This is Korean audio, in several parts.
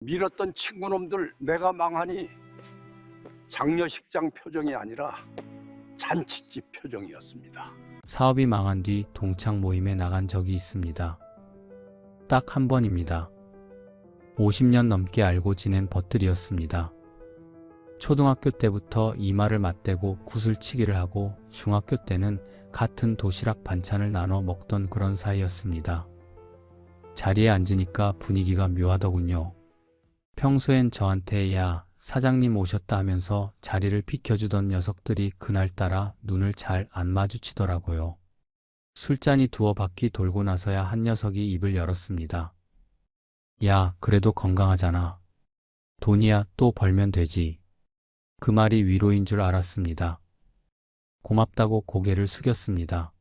밀었던 친구놈들 내가 망하니 장례식장 표정이 아니라 잔칫집 표정이었습니다. 사업이 망한 뒤 동창 모임에 나간 적이 있습니다. 딱 한 번입니다. 50년 넘게 알고 지낸 벗들이었습니다. 초등학교 때부터 이마를 맞대고 구슬치기를 하고 중학교 때는 같은 도시락 반찬을 나눠 먹던 그런 사이였습니다. 자리에 앉으니까 분위기가 묘하더군요. 평소엔 저한테 야, 사장님 오셨다 하면서 자리를 비켜주던 녀석들이 그날따라 눈을 잘 안 마주치더라고요. 술잔이 두어 바퀴 돌고 나서야 한 녀석이 입을 열었습니다. 야, 그래도 건강하잖아. 돈이야 또 벌면 되지. 그 말이 위로인 줄 알았습니다. 고맙다고 고개를 숙였습니다.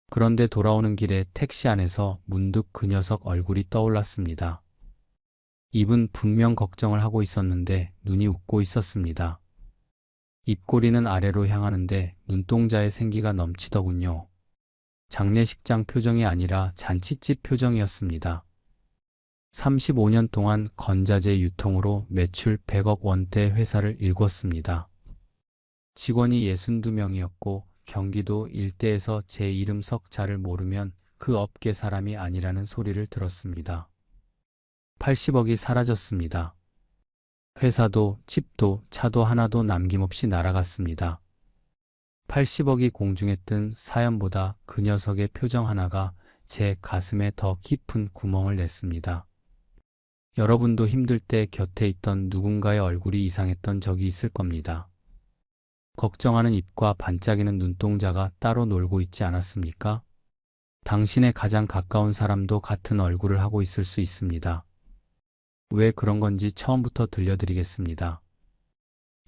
그런데 돌아오는 길에 택시 안에서 문득 그 녀석 얼굴이 떠올랐습니다. 입은 분명 걱정을 하고 있었는데 눈이 웃고 있었습니다. 입꼬리는 아래로 향하는데 눈동자에 생기가 넘치더군요. 장례식장 표정이 아니라 잔칫집 표정이었습니다. 35년 동안 건자재 유통으로 매출 100억 원대 회사를 일궜습니다. 직원이 62명이었고 경기도 일대에서 제 이름 석자를 모르면 그 업계 사람이 아니라는 소리를 들었습니다. 80억이 사라졌습니다. 회사도 집도 차도 하나도 남김없이 날아갔습니다. 80억이 공중에 뜬 사연보다 그 녀석의 표정 하나가 제 가슴에 더 깊은 구멍을 냈습니다. 여러분도 힘들 때 곁에 있던 누군가의 얼굴이 이상했던 적이 있을 겁니다. 걱정하는 입과 반짝이는 눈동자가 따로 놀고 있지 않았습니까? 당신의 가장 가까운 사람도 같은 얼굴을 하고 있을 수 있습니다. 왜 그런 건지 처음부터 들려드리겠습니다.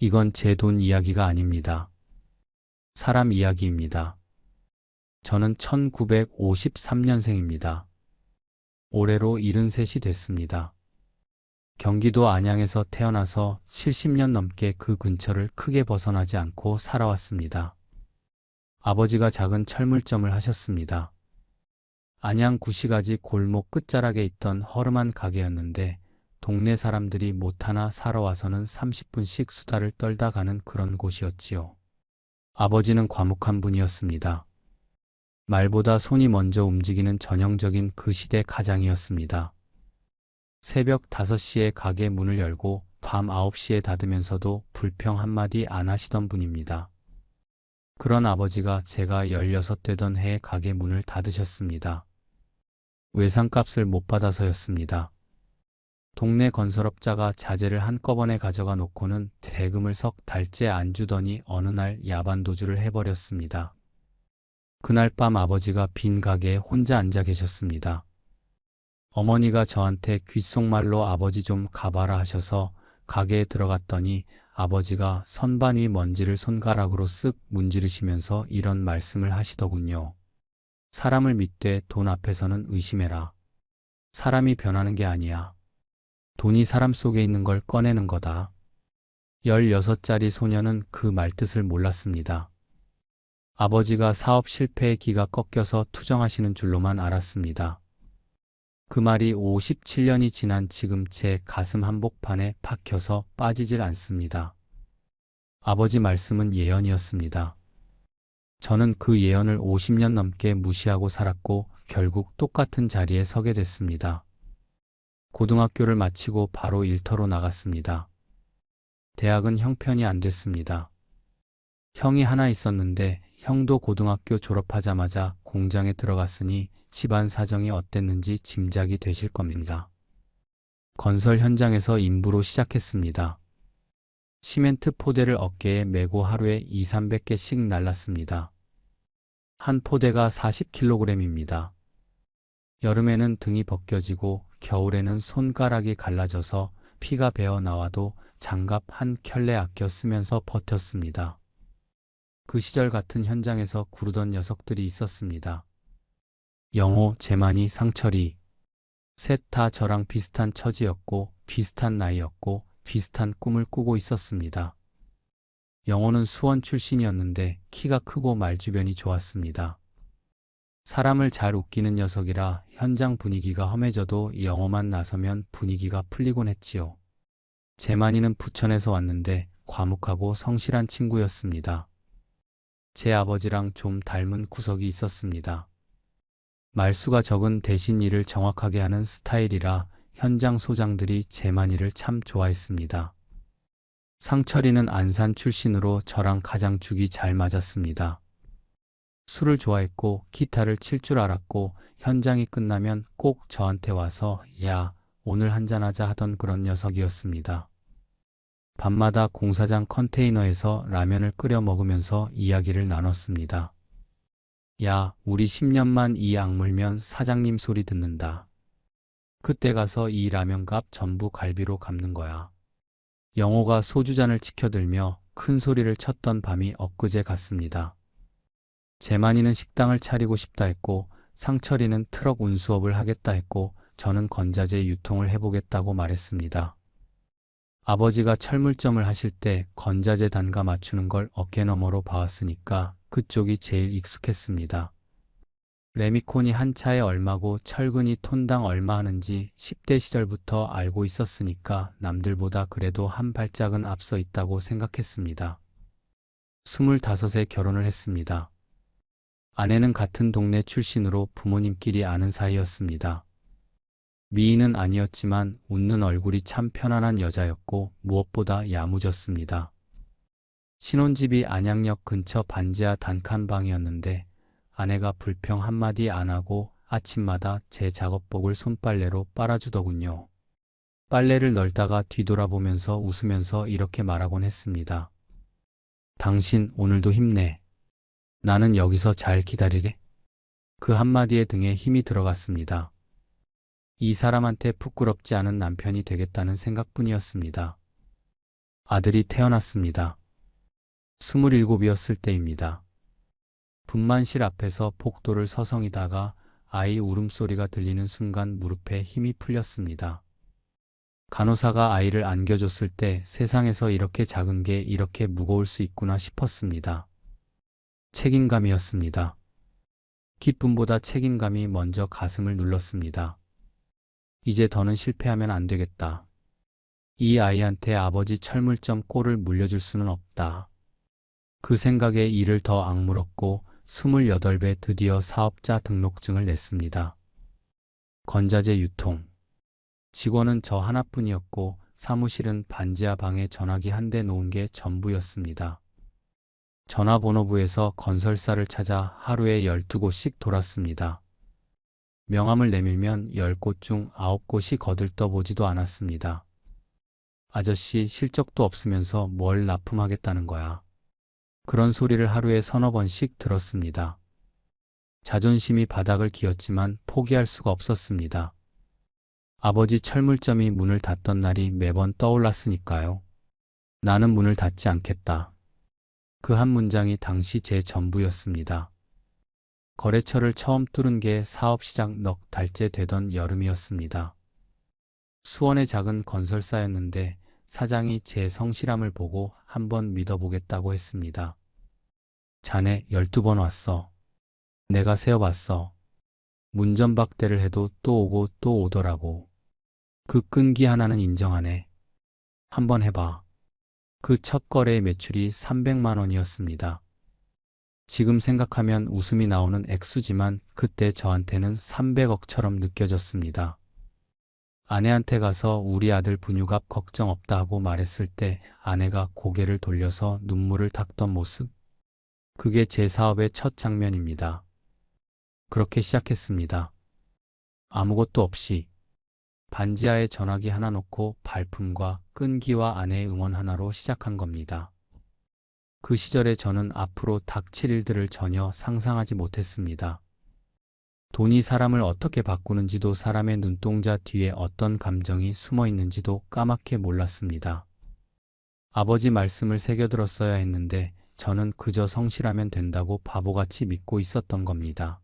이건 제 돈 이야기가 아닙니다. 사람 이야기입니다. 저는 1953년생입니다. 올해로 73이 됐습니다. 경기도 안양에서 태어나서 70년 넘게 그 근처를 크게 벗어나지 않고 살아왔습니다. 아버지가 작은 철물점을 하셨습니다. 안양 구시가지 골목 끝자락에 있던 허름한 가게였는데 동네 사람들이 못 하나 사러 와서는 30분씩 수다를 떨다 가는 그런 곳이었지요. 아버지는 과묵한 분이었습니다. 말보다 손이 먼저 움직이는 전형적인 그 시대 가장이었습니다. 새벽 5시에 가게 문을 열고 밤 9시에 닫으면서도 불평 한마디 안 하시던 분입니다. 그런 아버지가 제가 16되던 해에 가게 문을 닫으셨습니다. 외상값을 못 받아서였습니다. 동네 건설업자가 자재를 한꺼번에 가져가 놓고는 대금을 석 달째 안 주더니 어느 날 야반도주를 해버렸습니다. 그날 밤 아버지가 빈 가게에 혼자 앉아 계셨습니다. 어머니가 저한테 귓속말로 아버지 좀 가봐라 하셔서 가게에 들어갔더니 아버지가 선반 위 먼지를 손가락으로 쓱 문지르시면서 이런 말씀을 하시더군요. 사람을 믿되 돈 앞에서는 의심해라. 사람이 변하는 게 아니야. 돈이 사람 속에 있는 걸 꺼내는 거다. 16짜리 소녀는 그 말뜻을 몰랐습니다. 아버지가 사업 실패에 기가 꺾여서 투정하시는 줄로만 알았습니다. 그 말이 57년이 지난 지금 제 가슴 한복판에 박혀서 빠지질 않습니다. 아버지 말씀은 예언이었습니다. 저는 그 예언을 50년 넘게 무시하고 살았고 결국 똑같은 자리에 서게 됐습니다. 고등학교를 마치고 바로 일터로 나갔습니다. 대학은 형편이 안 됐습니다. 형이 하나 있었는데 형도 고등학교 졸업하자마자 공장에 들어갔으니 집안 사정이 어땠는지 짐작이 되실 겁니다. 건설 현장에서 인부로 시작했습니다. 시멘트 포대를 어깨에 메고 하루에 200~300개씩 날랐습니다. 한 포대가 40kg입니다. 여름에는 등이 벗겨지고 겨울에는 손가락이 갈라져서 피가 배어 나와도 장갑 한 켤레 아껴 쓰면서 버텼습니다. 그 시절 같은 현장에서 구르던 녀석들이 있었습니다. 영호, 재만이, 상철이. 셋 다 저랑 비슷한 처지였고 비슷한 나이였고 비슷한 꿈을 꾸고 있었습니다. 영호는 수원 출신이었는데 키가 크고 말주변이 좋았습니다. 사람을 잘 웃기는 녀석이라 현장 분위기가 험해져도 영어만 나서면 분위기가 풀리곤 했지요. 재만이는 부천에서 왔는데 과묵하고 성실한 친구였습니다. 제 아버지랑 좀 닮은 구석이 있었습니다. 말수가 적은 대신 일을 정확하게 하는 스타일이라 현장 소장들이 재만이를 참 좋아했습니다. 상철이는 안산 출신으로 저랑 가장 죽이 잘 맞았습니다. 술을 좋아했고 기타를 칠 줄 알았고 현장이 끝나면 꼭 저한테 와서 야, 오늘 한잔하자 하던 그런 녀석이었습니다. 밤마다 공사장 컨테이너에서 라면을 끓여 먹으면서 이야기를 나눴습니다. 야, 우리 10년만 이 악물면 사장님 소리 듣는다. 그때 가서 이 라면값 전부 갈비로 갚는 거야. 영호가 소주잔을 치켜들며 큰 소리를 쳤던 밤이 엊그제 같습니다. 재만이는 식당을 차리고 싶다 했고 상철이는 트럭 운수업을 하겠다 했고 저는 건자재 유통을 해보겠다고 말했습니다. 아버지가 철물점을 하실 때 건자재 단가 맞추는 걸 어깨너머로 봐왔으니까 그쪽이 제일 익숙했습니다. 레미콘이 한 차에 얼마고 철근이 톤당 얼마 하는지 10대 시절부터 알고 있었으니까 남들보다 그래도 한 발짝은 앞서 있다고 생각했습니다. 25에 결혼을 했습니다. 아내는 같은 동네 출신으로 부모님끼리 아는 사이였습니다. 미인은 아니었지만 웃는 얼굴이 참 편안한 여자였고 무엇보다 야무졌습니다. 신혼집이 안양역 근처 반지하 단칸방이었는데 아내가 불평 한마디 안 하고 아침마다 제 작업복을 손빨래로 빨아주더군요. 빨래를 널다가 뒤돌아보면서 웃으면서 이렇게 말하곤 했습니다. 당신 오늘도 힘내. 나는 여기서 잘 기다리래. 그 한마디에 등에 힘이 들어갔습니다. 이 사람한테 부끄럽지 않은 남편이 되겠다는 생각뿐이었습니다. 아들이 태어났습니다. 27이었을 때입니다. 분만실 앞에서 복도를 서성이다가 아이 울음소리가 들리는 순간 무릎에 힘이 풀렸습니다. 간호사가 아이를 안겨줬을 때 세상에서 이렇게 작은 게 이렇게 무거울 수 있구나 싶었습니다. 책임감이었습니다. 기쁨보다 책임감이 먼저 가슴을 눌렀습니다. 이제 더는 실패하면 안 되겠다. 이 아이한테 아버지 철물점 꼴을 물려줄 수는 없다. 그 생각에 이를 더 악물었고 28배 드디어 사업자 등록증을 냈습니다. 건자재 유통. 직원은 저 하나뿐이었고 사무실은 반지하 방에 전화기 한 대 놓은 게 전부였습니다. 전화번호부에서 건설사를 찾아 하루에 12곳씩 돌았습니다. 명함을 내밀면 10곳 중 9곳이 거들떠보지도 않았습니다. 아저씨 실적도 없으면서 뭘 납품하겠다는 거야. 그런 소리를 하루에 서너 번씩 들었습니다. 자존심이 바닥을 기었지만 포기할 수가 없었습니다. 아버지 철물점이 문을 닫던 날이 매번 떠올랐으니까요. 나는 문을 닫지 않겠다. 그 한 문장이 당시 제 전부였습니다. 거래처를 처음 뚫은 게 사업 시작 넉 달째 되던 여름이었습니다. 수원의 작은 건설사였는데 사장이 제 성실함을 보고 한번 믿어보겠다고 했습니다. 자네 12번 왔어. 내가 세어봤어. 문전박대를 해도 또 오고 또 오더라고. 그 끈기 하나는 인정하네. 한번 해봐. 그 첫 거래의 매출이 300만 원이었습니다. 지금 생각하면 웃음이 나오는 액수지만 그때 저한테는 300억처럼 느껴졌습니다. 아내한테 가서 우리 아들 분유값 걱정 없다 하고 말했을 때 아내가 고개를 돌려서 눈물을 닦던 모습. 그게 제 사업의 첫 장면입니다. 그렇게 시작했습니다. 아무것도 없이 반지하에 전화기 하나 놓고 발품과 끈기와 아내의 응원 하나로 시작한 겁니다. 그 시절에 저는 앞으로 닥칠 일들을 전혀 상상하지 못했습니다. 돈이 사람을 어떻게 바꾸는지도 사람의 눈동자 뒤에 어떤 감정이 숨어 있는지도 까맣게 몰랐습니다. 아버지 말씀을 새겨들었어야 했는데 저는 그저 성실하면 된다고 바보같이 믿고 있었던 겁니다.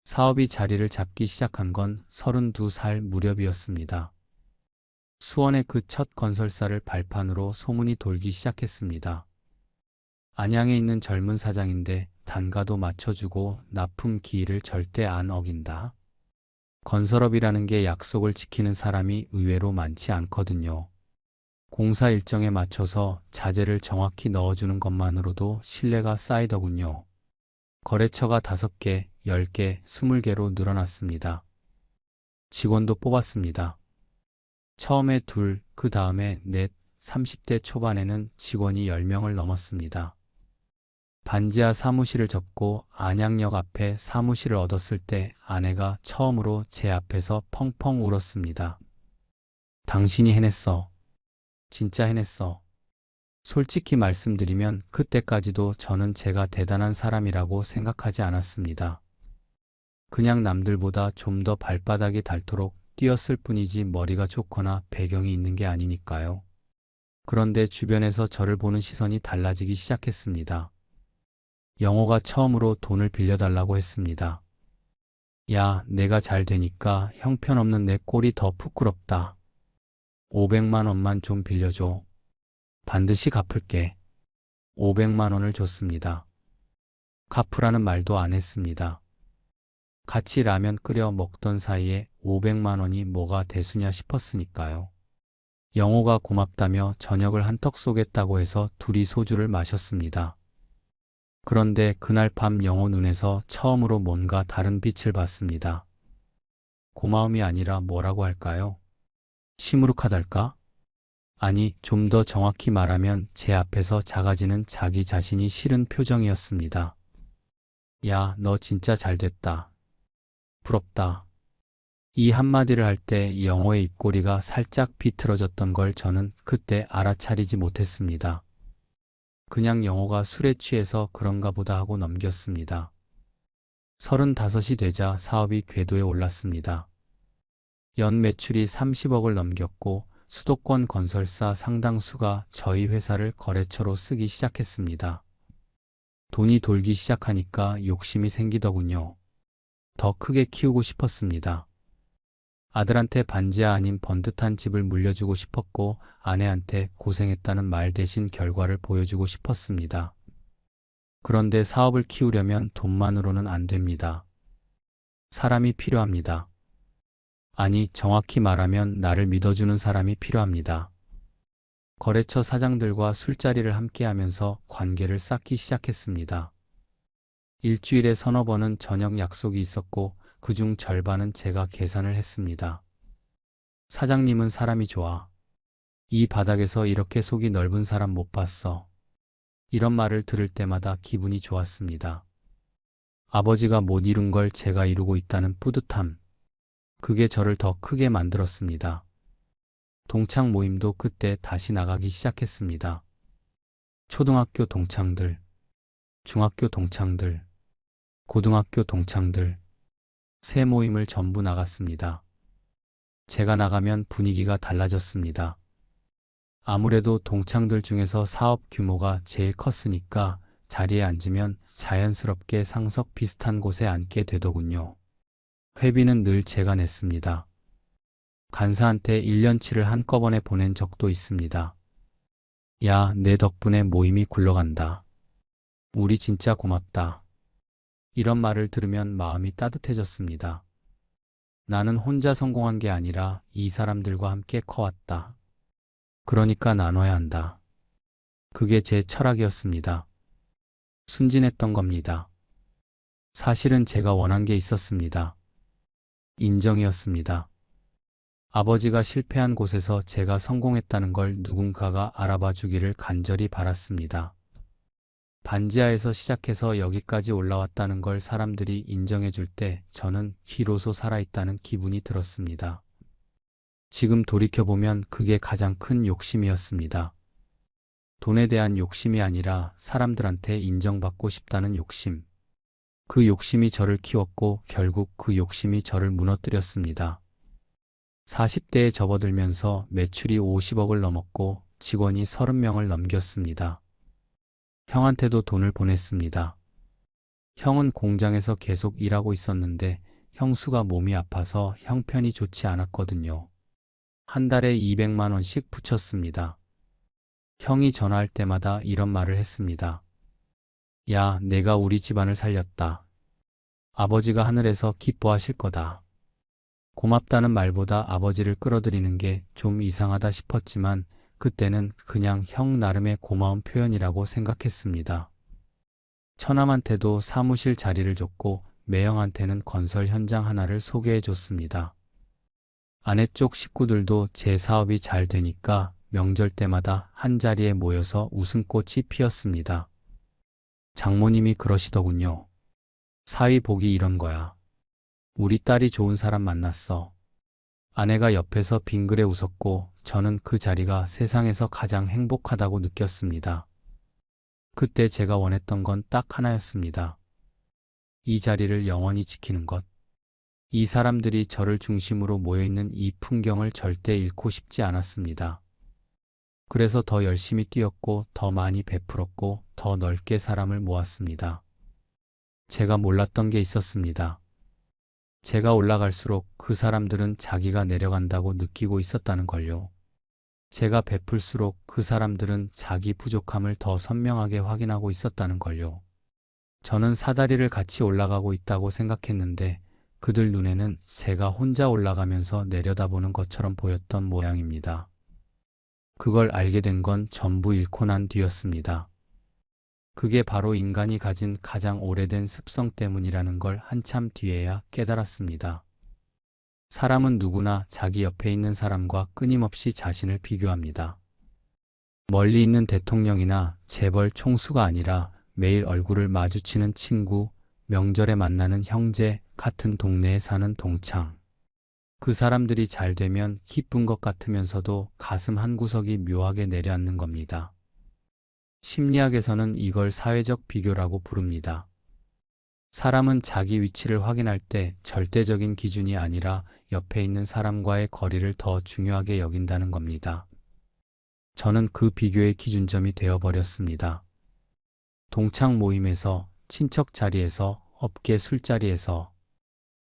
사업이 자리를 잡기 시작한 건 32살 무렵이었습니다. 수원의 그 첫 건설사를 발판으로 소문이 돌기 시작했습니다. 안양에 있는 젊은 사장인데 단가도 맞춰주고 납품 기일을 절대 안 어긴다. 건설업이라는 게 약속을 지키는 사람이 의외로 많지 않거든요. 공사 일정에 맞춰서 자재를 정확히 넣어주는 것만으로도 신뢰가 쌓이더군요. 거래처가 5개, 10개, 20개로 늘어났습니다. 직원도 뽑았습니다. 처음에 2, 그 다음에 4, 30대 초반에는 직원이 10명을 넘었습니다. 반지하 사무실을 접고 안양역 앞에 사무실을 얻었을 때 아내가 처음으로 제 앞에서 펑펑 울었습니다. 당신이 해냈어. 진짜 해냈어. 솔직히 말씀드리면 그때까지도 저는 제가 대단한 사람이라고 생각하지 않았습니다. 그냥 남들보다 좀 더 발바닥이 닳도록 뛰었을 뿐이지 머리가 좋거나 배경이 있는 게 아니니까요. 그런데 주변에서 저를 보는 시선이 달라지기 시작했습니다. 영호가 처음으로 돈을 빌려달라고 했습니다. 야, 내가 잘 되니까 형편없는 내 꼴이 더 부끄럽다. 500만 원만 좀 빌려줘. 반드시 갚을게. 500만 원을 줬습니다. 갚으라는 말도 안 했습니다. 같이 라면 끓여 먹던 사이에 500만 원이 뭐가 대수냐 싶었으니까요. 영호가 고맙다며 저녁을 한턱 쏘겠다고 해서 둘이 소주를 마셨습니다. 그런데 그날 밤 영호 눈에서 처음으로 뭔가 다른 빛을 봤습니다. 고마움이 아니라 뭐라고 할까요? 시무룩하달까? 아니, 좀 더 정확히 말하면 제 앞에서 작아지는 자기 자신이 싫은 표정이었습니다. 야, 너 진짜 잘됐다. 부럽다. 이 한마디를 할 때 영호의 입꼬리가 살짝 비틀어졌던 걸 저는 그때 알아차리지 못했습니다. 그냥 영호가 술에 취해서 그런가 보다 하고 넘겼습니다. 35이 되자 사업이 궤도에 올랐습니다. 연 매출이 30억을 넘겼고 수도권 건설사 상당수가 저희 회사를 거래처로 쓰기 시작했습니다. 돈이 돌기 시작하니까 욕심이 생기더군요. 더 크게 키우고 싶었습니다. 아들한테 반지하 아닌 번듯한 집을 물려주고 싶었고 아내한테 고생했다는 말 대신 결과를 보여주고 싶었습니다. 그런데 사업을 키우려면 돈만으로는 안 됩니다. 사람이 필요합니다. 아니, 정확히 말하면 나를 믿어주는 사람이 필요합니다. 거래처 사장들과 술자리를 함께하면서 관계를 쌓기 시작했습니다. 일주일에 3~4번은 저녁 약속이 있었고 그중 절반은 제가 계산을 했습니다. 사장님은 사람이 좋아. 이 바닥에서 이렇게 속이 넓은 사람 못 봤어. 이런 말을 들을 때마다 기분이 좋았습니다. 아버지가 못 이룬 걸 제가 이루고 있다는 뿌듯함. 그게 저를 더 크게 만들었습니다. 동창 모임도 그때 다시 나가기 시작했습니다. 초등학교 동창들, 중학교 동창들, 고등학교 동창들, 새 모임을 전부 나갔습니다. 제가 나가면 분위기가 달라졌습니다. 아무래도 동창들 중에서 사업 규모가 제일 컸으니까 자리에 앉으면 자연스럽게 상석 비슷한 곳에 앉게 되더군요. 회비는 늘 제가 냈습니다. 간사한테 1년치를 한꺼번에 보낸 적도 있습니다. 야, 내 덕분에 모임이 굴러간다. 우리 진짜 고맙다. 이런 말을 들으면 마음이 따뜻해졌습니다. 나는 혼자 성공한 게 아니라 이 사람들과 함께 커왔다. 그러니까 나눠야 한다. 그게 제 철학이었습니다. 순진했던 겁니다. 사실은 제가 원한 게 있었습니다. 인정이었습니다. 아버지가 실패한 곳에서 제가 성공했다는 걸 누군가가 알아봐 주기를 간절히 바랐습니다. 반지하에서 시작해서 여기까지 올라왔다는 걸 사람들이 인정해 줄 때 저는 비로소 살아있다는 기분이 들었습니다. 지금 돌이켜보면 그게 가장 큰 욕심이었습니다. 돈에 대한 욕심이 아니라 사람들한테 인정받고 싶다는 욕심. 그 욕심이 저를 키웠고 결국 그 욕심이 저를 무너뜨렸습니다. 40대에 접어들면서 매출이 50억을 넘었고 직원이 30명을 넘겼습니다. 형한테도 돈을 보냈습니다. 형은 공장에서 계속 일하고 있었는데 형수가 몸이 아파서 형편이 좋지 않았거든요. 한 달에 200만 원씩 붙였습니다. 형이 전화할 때마다 이런 말을 했습니다. 야, 내가 우리 집안을 살렸다. 아버지가 하늘에서 기뻐하실 거다. 고맙다는 말보다 아버지를 끌어들이는 게 좀 이상하다 싶었지만 그때는 그냥 형 나름의 고마운 표현이라고 생각했습니다. 처남한테도 사무실 자리를 줬고 매형한테는 건설 현장 하나를 소개해 줬습니다. 아내 쪽 식구들도 제 사업이 잘 되니까 명절 때마다 한자리에 모여서 웃음꽃이 피었습니다. 장모님이 그러시더군요. 사위 복이 이런 거야. 우리 딸이 좋은 사람 만났어. 아내가 옆에서 빙그레 웃었고 저는 그 자리가 세상에서 가장 행복하다고 느꼈습니다. 그때 제가 원했던 건 딱 하나였습니다. 이 자리를 영원히 지키는 것. 이 사람들이 저를 중심으로 모여있는 이 풍경을 절대 잃고 싶지 않았습니다. 그래서 더 열심히 뛰었고 더 많이 베풀었고 더 넓게 사람을 모았습니다. 제가 몰랐던 게 있었습니다. 제가 올라갈수록 그 사람들은 자기가 내려간다고 느끼고 있었다는 걸요. 제가 베풀수록 그 사람들은 자기 부족함을 더 선명하게 확인하고 있었다는 걸요. 저는 사다리를 같이 올라가고 있다고 생각했는데 그들 눈에는 제가 혼자 올라가면서 내려다보는 것처럼 보였던 모양입니다. 그걸 알게 된 건 전부 잃고 난 뒤였습니다. 그게 바로 인간이 가진 가장 오래된 습성 때문이라는 걸 한참 뒤에야 깨달았습니다. 사람은 누구나 자기 옆에 있는 사람과 끊임없이 자신을 비교합니다. 멀리 있는 대통령이나 재벌 총수가 아니라 매일 얼굴을 마주치는 친구, 명절에 만나는 형제, 같은 동네에 사는 동창. 그 사람들이 잘 되면 기쁜 것 같으면서도 가슴 한구석이 묘하게 내려앉는 겁니다. 심리학에서는 이걸 사회적 비교라고 부릅니다. 사람은 자기 위치를 확인할 때 절대적인 기준이 아니라 옆에 있는 사람과의 거리를 더 중요하게 여긴다는 겁니다. 저는 그 비교의 기준점이 되어버렸습니다. 동창 모임에서, 친척 자리에서, 업계 술자리에서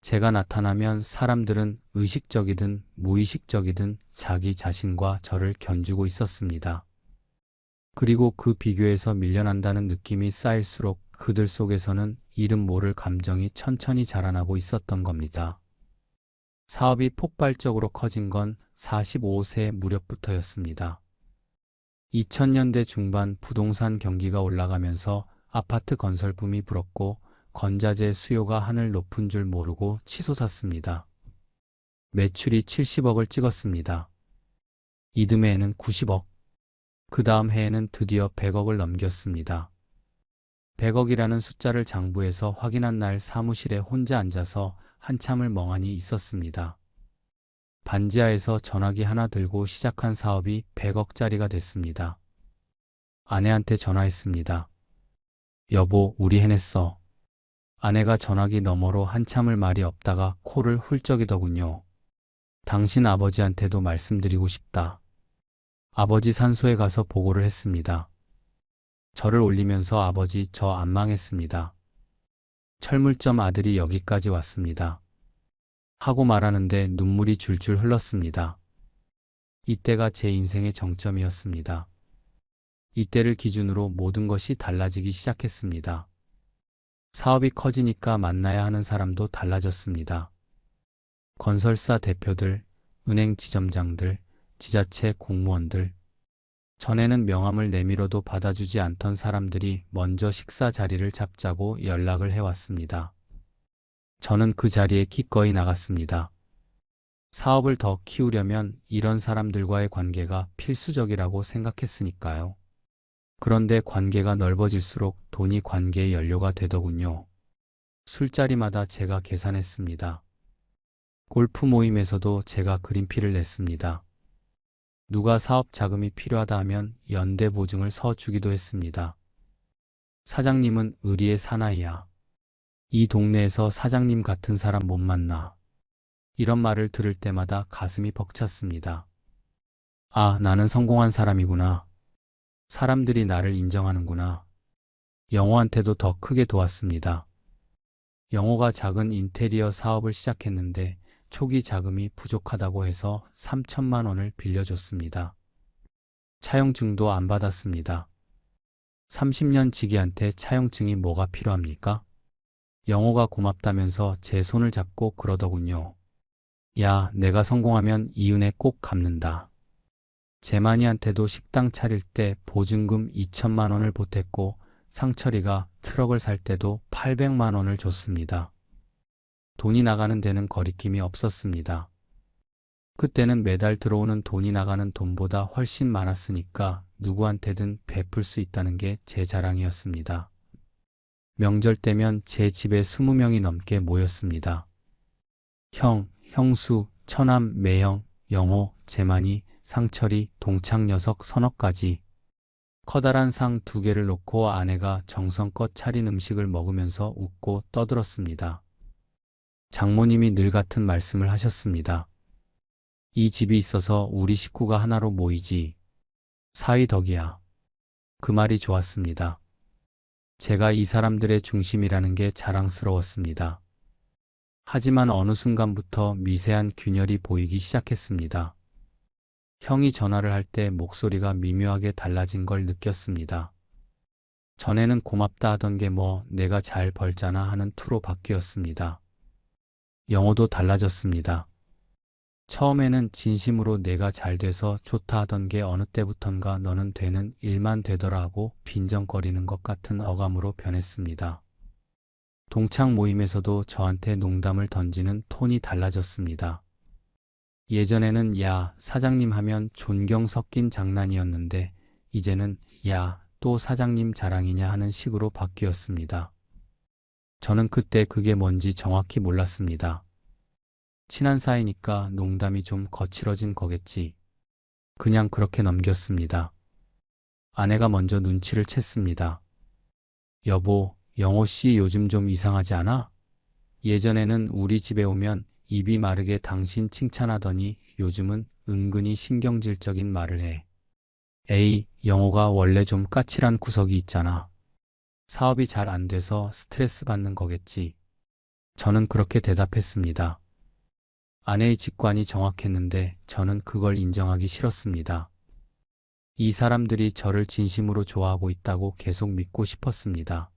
제가 나타나면 사람들은 의식적이든 무의식적이든 자기 자신과 저를 견주고 있었습니다. 그리고 그 비교에서 밀려난다는 느낌이 쌓일수록 그들 속에서는 이름 모를 감정이 천천히 자라나고 있었던 겁니다. 사업이 폭발적으로 커진 건 45세 무렵부터였습니다. 2000년대 중반 부동산 경기가 올라가면서 아파트 건설 붐이 불었고 건자재 수요가 하늘 높은 줄 모르고 치솟았습니다. 매출이 70억을 찍었습니다. 이듬해 해는 90억, 그 다음 해에는 드디어 100억을 넘겼습니다. 100억이라는 숫자를 장부에서 확인한 날 사무실에 혼자 앉아서 한참을 멍하니 있었습니다. 반지하에서 전화기 하나 들고 시작한 사업이 100억짜리가 됐습니다. 아내한테 전화했습니다. 여보, 우리 해냈어. 아내가 전화기 너머로 한참을 말이 없다가 코를 훌쩍이더군요. 당신 아버지한테도 말씀드리고 싶다. 아버지 산소에 가서 보고를 했습니다. 저를 올리면서 아버지 저 안 망했습니다. 철물점 아들이 여기까지 왔습니다. 하고 말하는데 눈물이 줄줄 흘렀습니다. 이때가 제 인생의 정점이었습니다. 이때를 기준으로 모든 것이 달라지기 시작했습니다. 사업이 커지니까 만나야 하는 사람도 달라졌습니다. 건설사 대표들, 은행 지점장들, 지자체 공무원들. 전에는 명함을 내밀어도 받아주지 않던 사람들이 먼저 식사 자리를 잡자고 연락을 해왔습니다. 저는 그 자리에 기꺼이 나갔습니다. 사업을 더 키우려면 이런 사람들과의 관계가 필수적이라고 생각했으니까요. 그런데 관계가 넓어질수록 돈이 관계의 연료가 되더군요. 술자리마다 제가 계산했습니다. 골프 모임에서도 제가 그린피를 냈습니다. 누가 사업 자금이 필요하다 하면 연대 보증을 서주기도 했습니다. 사장님은 의리의 사나이야. 이 동네에서 사장님 같은 사람 못 만나. 이런 말을 들을 때마다 가슴이 벅찼습니다. 아, 나는 성공한 사람이구나. 사람들이 나를 인정하는구나. 영호한테도 더 크게 도왔습니다. 영호가 작은 인테리어 사업을 시작했는데 초기 자금이 부족하다고 해서 3천만 원을 빌려줬습니다. 차용증도 안 받았습니다. 30년 지기한테 차용증이 뭐가 필요합니까? 영호가 고맙다면서 제 손을 잡고 그러더군요. 야, 내가 성공하면 이 은혜 꼭 갚는다. 재만이한테도 식당 차릴 때 보증금 2천만 원을 보탰고 상철이가 트럭을 살 때도 800만 원을 줬습니다. 돈이 나가는 데는 거리낌이 없었습니다. 그때는 매달 들어오는 돈이 나가는 돈보다 훨씬 많았으니까 누구한테든 베풀 수 있다는 게 제 자랑이었습니다. 명절 때면 제 집에 20명이 넘게 모였습니다. 형, 형수, 처남, 매형, 영호, 재만이, 상철이, 동창 녀석 서너 가지. 커다란 상 2개를 놓고 아내가 정성껏 차린 음식을 먹으면서 웃고 떠들었습니다. 장모님이 늘 같은 말씀을 하셨습니다. 이 집이 있어서 우리 식구가 하나로 모이지. 사위 덕이야. 그 말이 좋았습니다. 제가 이 사람들의 중심이라는 게 자랑스러웠습니다. 하지만 어느 순간부터 미세한 균열이 보이기 시작했습니다. 형이 전화를 할 때 목소리가 미묘하게 달라진 걸 느꼈습니다. 전에는 고맙다 하던 게 뭐 내가 잘 벌잖아 하는 투로 바뀌었습니다. 영호도 달라졌습니다. 처음에는 진심으로 내가 잘 돼서 좋다 하던 게 어느 때부턴가 너는 되는 일만 되더라 하고 빈정거리는 것 같은 어감으로 변했습니다. 동창 모임에서도 저한테 농담을 던지는 톤이 달라졌습니다. 예전에는 야, 사장님 하면 존경 섞인 장난이었는데 이제는 야, 또 사장님 자랑이냐 하는 식으로 바뀌었습니다. 저는 그때 그게 뭔지 정확히 몰랐습니다. 친한 사이니까 농담이 좀 거칠어진 거겠지. 그냥 그렇게 넘겼습니다. 아내가 먼저 눈치를 챘습니다. 여보, 영호 씨 요즘 좀 이상하지 않아? 예전에는 우리 집에 오면 입이 마르게 당신 칭찬하더니 요즘은 은근히 신경질적인 말을 해. 에이, 영호가 원래 좀 까칠한 구석이 있잖아. 사업이 잘 안 돼서 스트레스 받는 거겠지. 저는 그렇게 대답했습니다. 아내의 직관이 정확했는데 저는 그걸 인정하기 싫었습니다. 이 사람들이 저를 진심으로 좋아하고 있다고 계속 믿고 싶었습니다.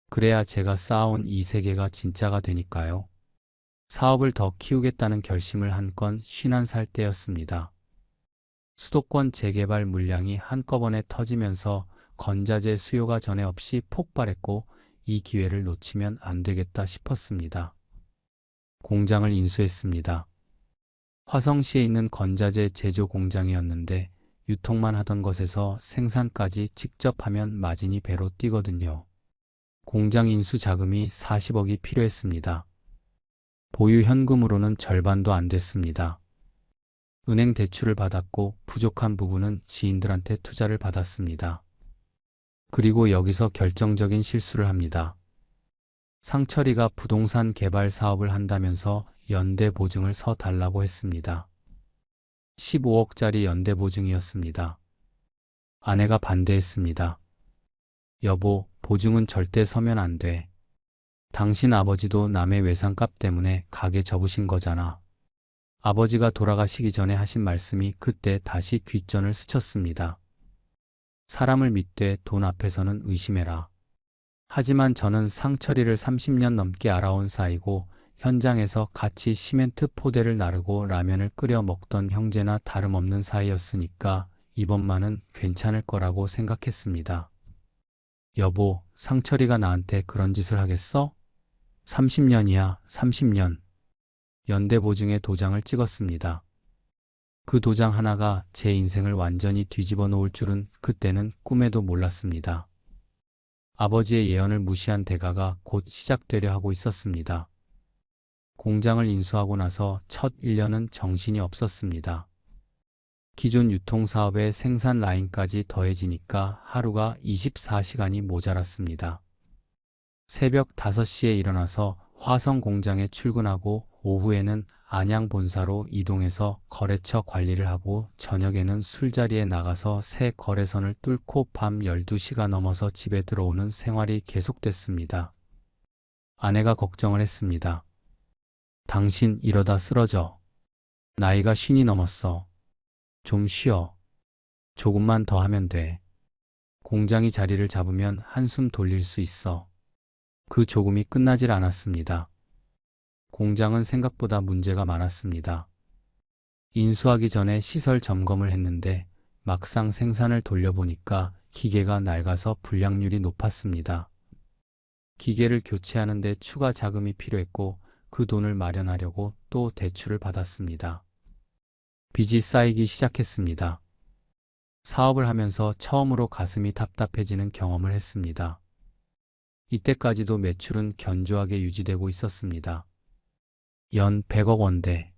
그래야 제가 쌓아온 이 세계가 진짜가 되니까요. 사업을 더 키우겠다는 결심을 한 건 51살 때였습니다. 수도권 재개발 물량이 한꺼번에 터지면서 건자재 수요가 전에 없이 폭발했고 이 기회를 놓치면 안 되겠다 싶었습니다. 공장을 인수했습니다. 화성시에 있는 건자재 제조 공장이었는데 유통만 하던 것에서 생산까지 직접 하면 마진이 배로 뛰거든요. 공장 인수 자금이 40억이 필요했습니다. 보유 현금으로는 절반도 안 됐습니다. 은행 대출을 받았고 부족한 부분은 지인들한테 투자를 받았습니다. 그리고 여기서 결정적인 실수를 합니다. 상철이가 부동산 개발 사업을 한다면서 연대보증을 서달라고 했습니다. 15억짜리 연대보증이었습니다. 아내가 반대했습니다. 여보, 보증은 절대 서면 안 돼. 당신 아버지도 남의 외상값 때문에 가게 접으신 거잖아. 아버지가 돌아가시기 전에 하신 말씀이 그때 다시 귓전을 스쳤습니다. 사람을 믿되 돈 앞에서는 의심해라. 하지만 저는 상철이를 30년 넘게 알아온 사이고 현장에서 같이 시멘트 포대를 나르고 라면을 끓여 먹던 형제나 다름없는 사이였으니까 이번만은 괜찮을 거라고 생각했습니다. 여보, 상철이가 나한테 그런 짓을 하겠어? 30년이야, 30년. 연대보증에 도장을 찍었습니다. 그 도장 하나가 제 인생을 완전히 뒤집어 놓을 줄은 그때는 꿈에도 몰랐습니다. 아버지의 예언을 무시한 대가가 곧 시작되려 하고 있었습니다. 공장을 인수하고 나서 첫 1년은 정신이 없었습니다. 기존 유통사업의 생산 라인까지 더해지니까 하루가 24시간이 모자랐습니다. 새벽 5시에 일어나서 화성 공장에 출근하고 오후에는 안양 본사로 이동해서 거래처 관리를 하고 저녁에는 술자리에 나가서 새 거래선을 뚫고 밤 12시가 넘어서 집에 들어오는 생활이 계속됐습니다. 아내가 걱정을 했습니다. 당신 이러다 쓰러져. 나이가 50이 넘었어. 좀 쉬어. 조금만 더 하면 돼. 공장이 자리를 잡으면 한숨 돌릴 수 있어. 그 조금이 끝나질 않았습니다. 공장은 생각보다 문제가 많았습니다. 인수하기 전에 시설 점검을 했는데 막상 생산을 돌려보니까 기계가 낡아서 불량률이 높았습니다. 기계를 교체하는데 추가 자금이 필요했고 그 돈을 마련하려고 또 대출을 받았습니다. 빚이 쌓이기 시작했습니다. 사업을 하면서 처음으로 가슴이 답답해지는 경험을 했습니다. 이때까지도 매출은 견조하게 유지되고 있었습니다. 연 100억 원대.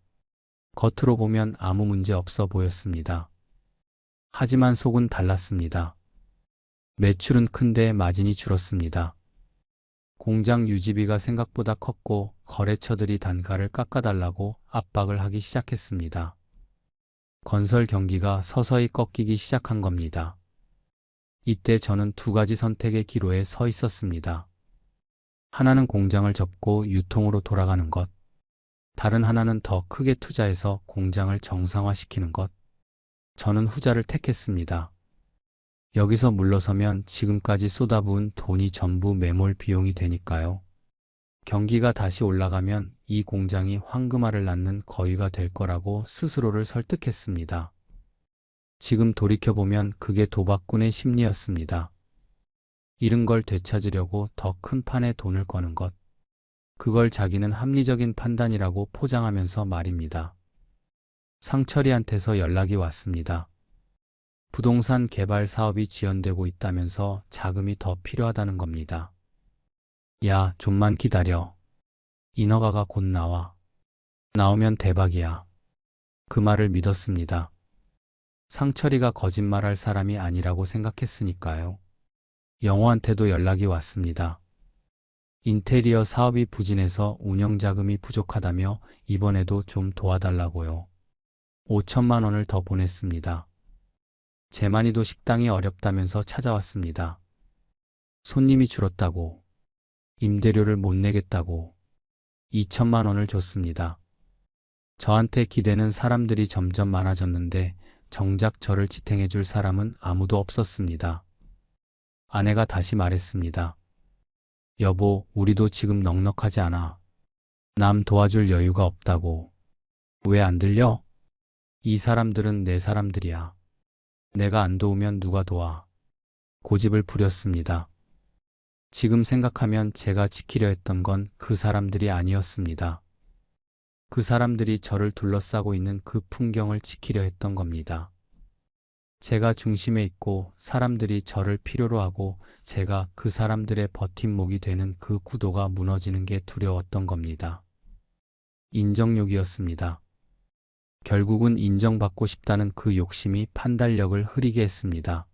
겉으로 보면 아무 문제 없어 보였습니다. 하지만 속은 달랐습니다. 매출은 큰데 마진이 줄었습니다. 공장 유지비가 생각보다 컸고 거래처들이 단가를 깎아달라고 압박을 하기 시작했습니다. 건설 경기가 서서히 꺾이기 시작한 겁니다. 이때 저는 두 가지 선택의 기로에 서 있었습니다. 하나는 공장을 접고 유통으로 돌아가는 것. 다른 하나는 더 크게 투자해서 공장을 정상화시키는 것. 저는 후자를 택했습니다. 여기서 물러서면 지금까지 쏟아부은 돈이 전부 매몰 비용이 되니까요. 경기가 다시 올라가면 이 공장이 황금알을 낳는 거위가 될 거라고 스스로를 설득했습니다. 지금 돌이켜보면 그게 도박꾼의 심리였습니다. 잃은 걸 되찾으려고 더 큰 판에 돈을 거는 것. 그걸 자기는 합리적인 판단이라고 포장하면서 말입니다. 상철이한테서 연락이 왔습니다. 부동산 개발 사업이 지연되고 있다면서 자금이 더 필요하다는 겁니다. 야, 좀만 기다려. 인허가가 곧 나와. 나오면 대박이야. 그 말을 믿었습니다. 상철이가 거짓말할 사람이 아니라고 생각했으니까요. 영호한테도 연락이 왔습니다. 인테리어 사업이 부진해서 운영 자금이 부족하다며 이번에도 좀 도와달라고요. 5천만 원을 더 보냈습니다. 재만이도 식당이 어렵다면서 찾아왔습니다. 손님이 줄었다고, 임대료를 못 내겠다고 2천만 원을 줬습니다. 저한테 기대는 사람들이 점점 많아졌는데 정작 저를 지탱해 줄 사람은 아무도 없었습니다. 아내가 다시 말했습니다. 여보, 우리도 지금 넉넉하지 않아. 남 도와줄 여유가 없다고. 왜 안 들려? 이 사람들은 내 사람들이야. 내가 안 도우면 누가 도와. 고집을 부렸습니다. 지금 생각하면 제가 지키려 했던 건 그 사람들이 아니었습니다. 그 사람들이 저를 둘러싸고 있는 그 풍경을 지키려 했던 겁니다. 제가 중심에 있고 사람들이 저를 필요로 하고 제가 그 사람들의 버팀목이 되는 그 구도가 무너지는 게 두려웠던 겁니다. 인정욕이었습니다. 결국은 인정받고 싶다는 그 욕심이 판단력을 흐리게 했습니다.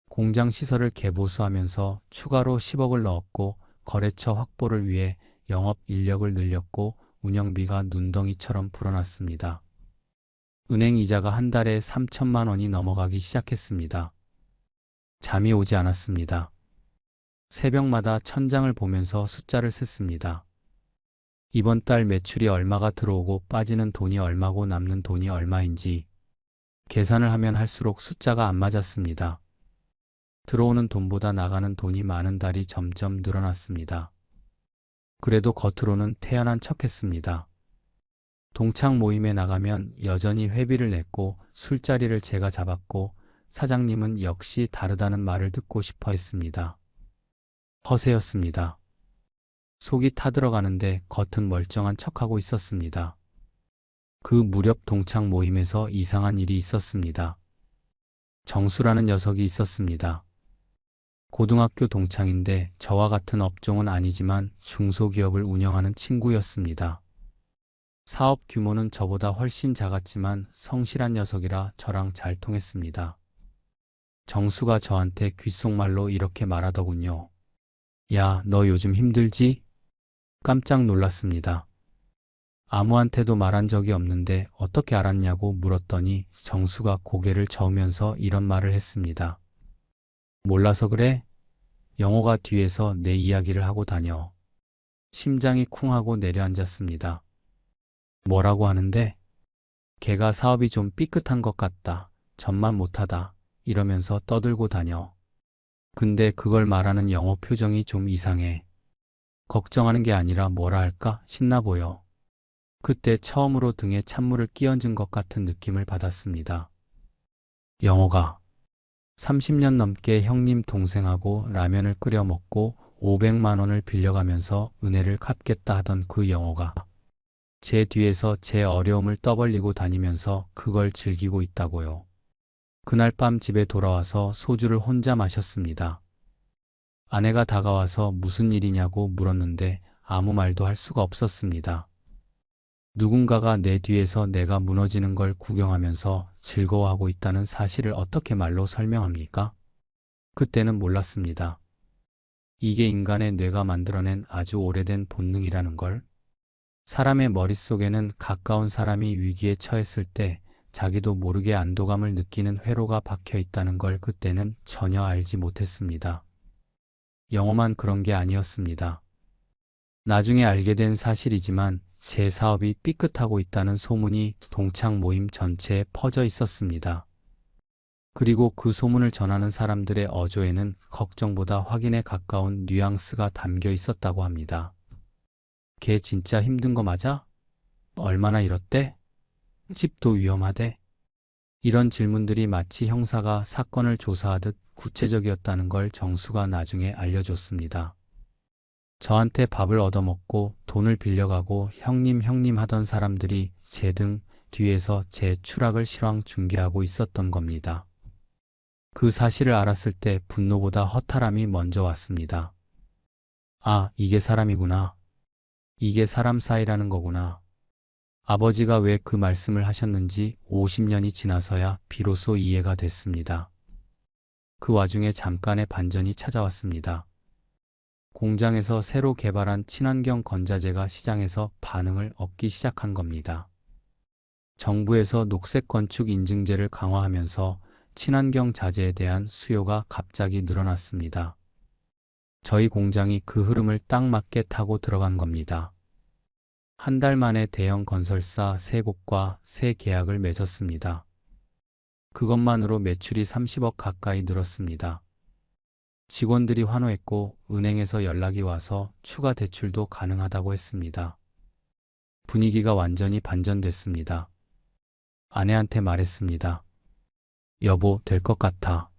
공장 시설을 개보수하면서 추가로 10억을 넣었고 거래처 확보를 위해 영업 인력을 늘렸고 운영비가 눈덩이처럼 불어났습니다. 은행 이자가 한 달에 3천만 원이 넘어가기 시작했습니다. 잠이 오지 않았습니다. 새벽마다 천장을 보면서 숫자를 셌습니다. 이번 달 매출이 얼마가 들어오고 빠지는 돈이 얼마고 남는 돈이 얼마인지 계산을 하면 할수록 숫자가 안 맞았습니다. 들어오는 돈보다 나가는 돈이 많은 달이 점점 늘어났습니다. 그래도 겉으로는 태연한 척했습니다. 동창 모임에 나가면 여전히 회비를 냈고 술자리를 제가 잡았고 사장님은 역시 다르다는 말을 듣고 싶어 했습니다. 허세였습니다. 속이 타들어가는데 겉은 멀쩡한 척하고 있었습니다. 그 무렵 동창 모임에서 이상한 일이 있었습니다. 정수라는 녀석이 있었습니다. 고등학교 동창인데 저와 같은 업종은 아니지만 중소기업을 운영하는 친구였습니다. 사업 규모는 저보다 훨씬 작았지만 성실한 녀석이라 저랑 잘 통했습니다. 정수가 저한테 귓속말로 이렇게 말하더군요. 야, 너 요즘 힘들지? 깜짝 놀랐습니다. 아무한테도 말한 적이 없는데 어떻게 알았냐고 물었더니 정수가 고개를 저으면서 이런 말을 했습니다. 몰라서 그래? 영호가 뒤에서 내 이야기를 하고 다녀. 심장이 쿵하고 내려앉았습니다. 뭐라고 하는데? 걔가 사업이 좀 삐끗한 것 같다. 전만 못하다. 이러면서 떠들고 다녀. 근데 그걸 말하는 영호 표정이 좀 이상해. 걱정하는 게 아니라 뭐라 할까 신나 보여. 그때 처음으로 등에 찬물을 끼얹은 것 같은 느낌을 받았습니다. 영호가 30년 넘게 형님 동생하고 라면을 끓여 먹고 500만 원을 빌려가면서 은혜를 갚겠다 하던 그 영호가 제 뒤에서 제 어려움을 떠벌리고 다니면서 그걸 즐기고 있다고요. 그날 밤 집에 돌아와서 소주를 혼자 마셨습니다. 아내가 다가와서 무슨 일이냐고 물었는데 아무 말도 할 수가 없었습니다. 누군가가 내 뒤에서 내가 무너지는 걸 구경하면서 즐거워하고 있다는 사실을 어떻게 말로 설명합니까? 그때는 몰랐습니다. 이게 인간의 뇌가 만들어낸 아주 오래된 본능이라는 걸. 사람의 머릿속에는 가까운 사람이 위기에 처했을 때 자기도 모르게 안도감을 느끼는 회로가 박혀 있다는 걸 그때는 전혀 알지 못했습니다. 영어만 그런 게 아니었습니다. 나중에 알게 된 사실이지만 제 사업이 삐끗하고 있다는 소문이 동창 모임 전체에 퍼져 있었습니다. 그리고 그 소문을 전하는 사람들의 어조에는 걱정보다 확인에 가까운 뉘앙스가 담겨 있었다고 합니다. 걔 진짜 힘든 거 맞아? 얼마나 잃었대? 집도 위험하대? 이런 질문들이 마치 형사가 사건을 조사하듯 구체적이었다는 걸 정수가 나중에 알려줬습니다. 저한테 밥을 얻어먹고 돈을 빌려가고 형님 하던 사람들이 제 등 뒤에서 제 추락을 실황 중계하고 있었던 겁니다. 그 사실을 알았을 때 분노보다 허탈함이 먼저 왔습니다. 아, 이게 사람이구나. 이게 사람 사이라는 거구나. 아버지가 왜 그 말씀을 하셨는지 50년이 지나서야 비로소 이해가 됐습니다. 그 와중에 잠깐의 반전이 찾아왔습니다. 공장에서 새로 개발한 친환경 건자재가 시장에서 반응을 얻기 시작한 겁니다. 정부에서 녹색 건축 인증제를 강화하면서 친환경 자재에 대한 수요가 갑자기 늘어났습니다. 저희 공장이 그 흐름을 딱 맞게 타고 들어간 겁니다. 한 달 만에 대형 건설사 3곳과 새 계약을 맺었습니다. 그것만으로 매출이 30억 가까이 늘었습니다. 직원들이 환호했고 은행에서 연락이 와서 추가 대출도 가능하다고 했습니다. 분위기가 완전히 반전됐습니다. 아내한테 말했습니다. 여보, 될 것 같아.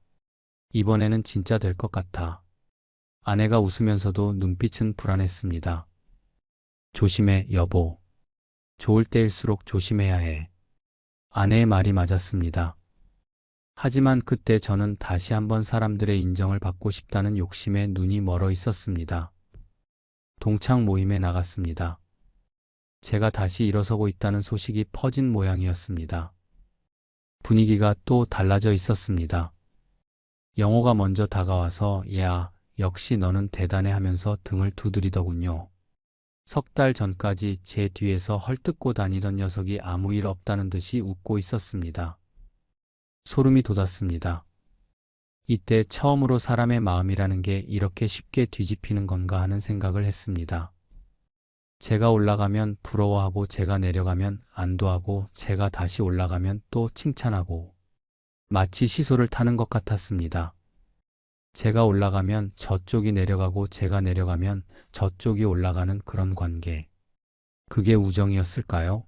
이번에는 진짜 될 것 같아. 아내가 웃으면서도 눈빛은 불안했습니다. 조심해, 여보. 좋을 때일수록 조심해야 해. 아내의 말이 맞았습니다. 하지만 그때 저는 다시 한번 사람들의 인정을 받고 싶다는 욕심에 눈이 멀어 있었습니다. 동창 모임에 나갔습니다. 제가 다시 일어서고 있다는 소식이 퍼진 모양이었습니다. 분위기가 또 달라져 있었습니다. 영호가 먼저 다가와서 야, 역시 너는 대단해 하면서 등을 두드리더군요. 석 달 전까지 제 뒤에서 헐뜯고 다니던 녀석이 아무 일 없다는 듯이 웃고 있었습니다. 소름이 돋았습니다. 이때 처음으로 사람의 마음이라는 게 이렇게 쉽게 뒤집히는 건가 하는 생각을 했습니다. 제가 올라가면 부러워하고 제가 내려가면 안도하고 제가 다시 올라가면 또 칭찬하고 마치 시소를 타는 것 같았습니다. 제가 올라가면 저쪽이 내려가고 제가 내려가면 저쪽이 올라가는 그런 관계. 그게 우정이었을까요?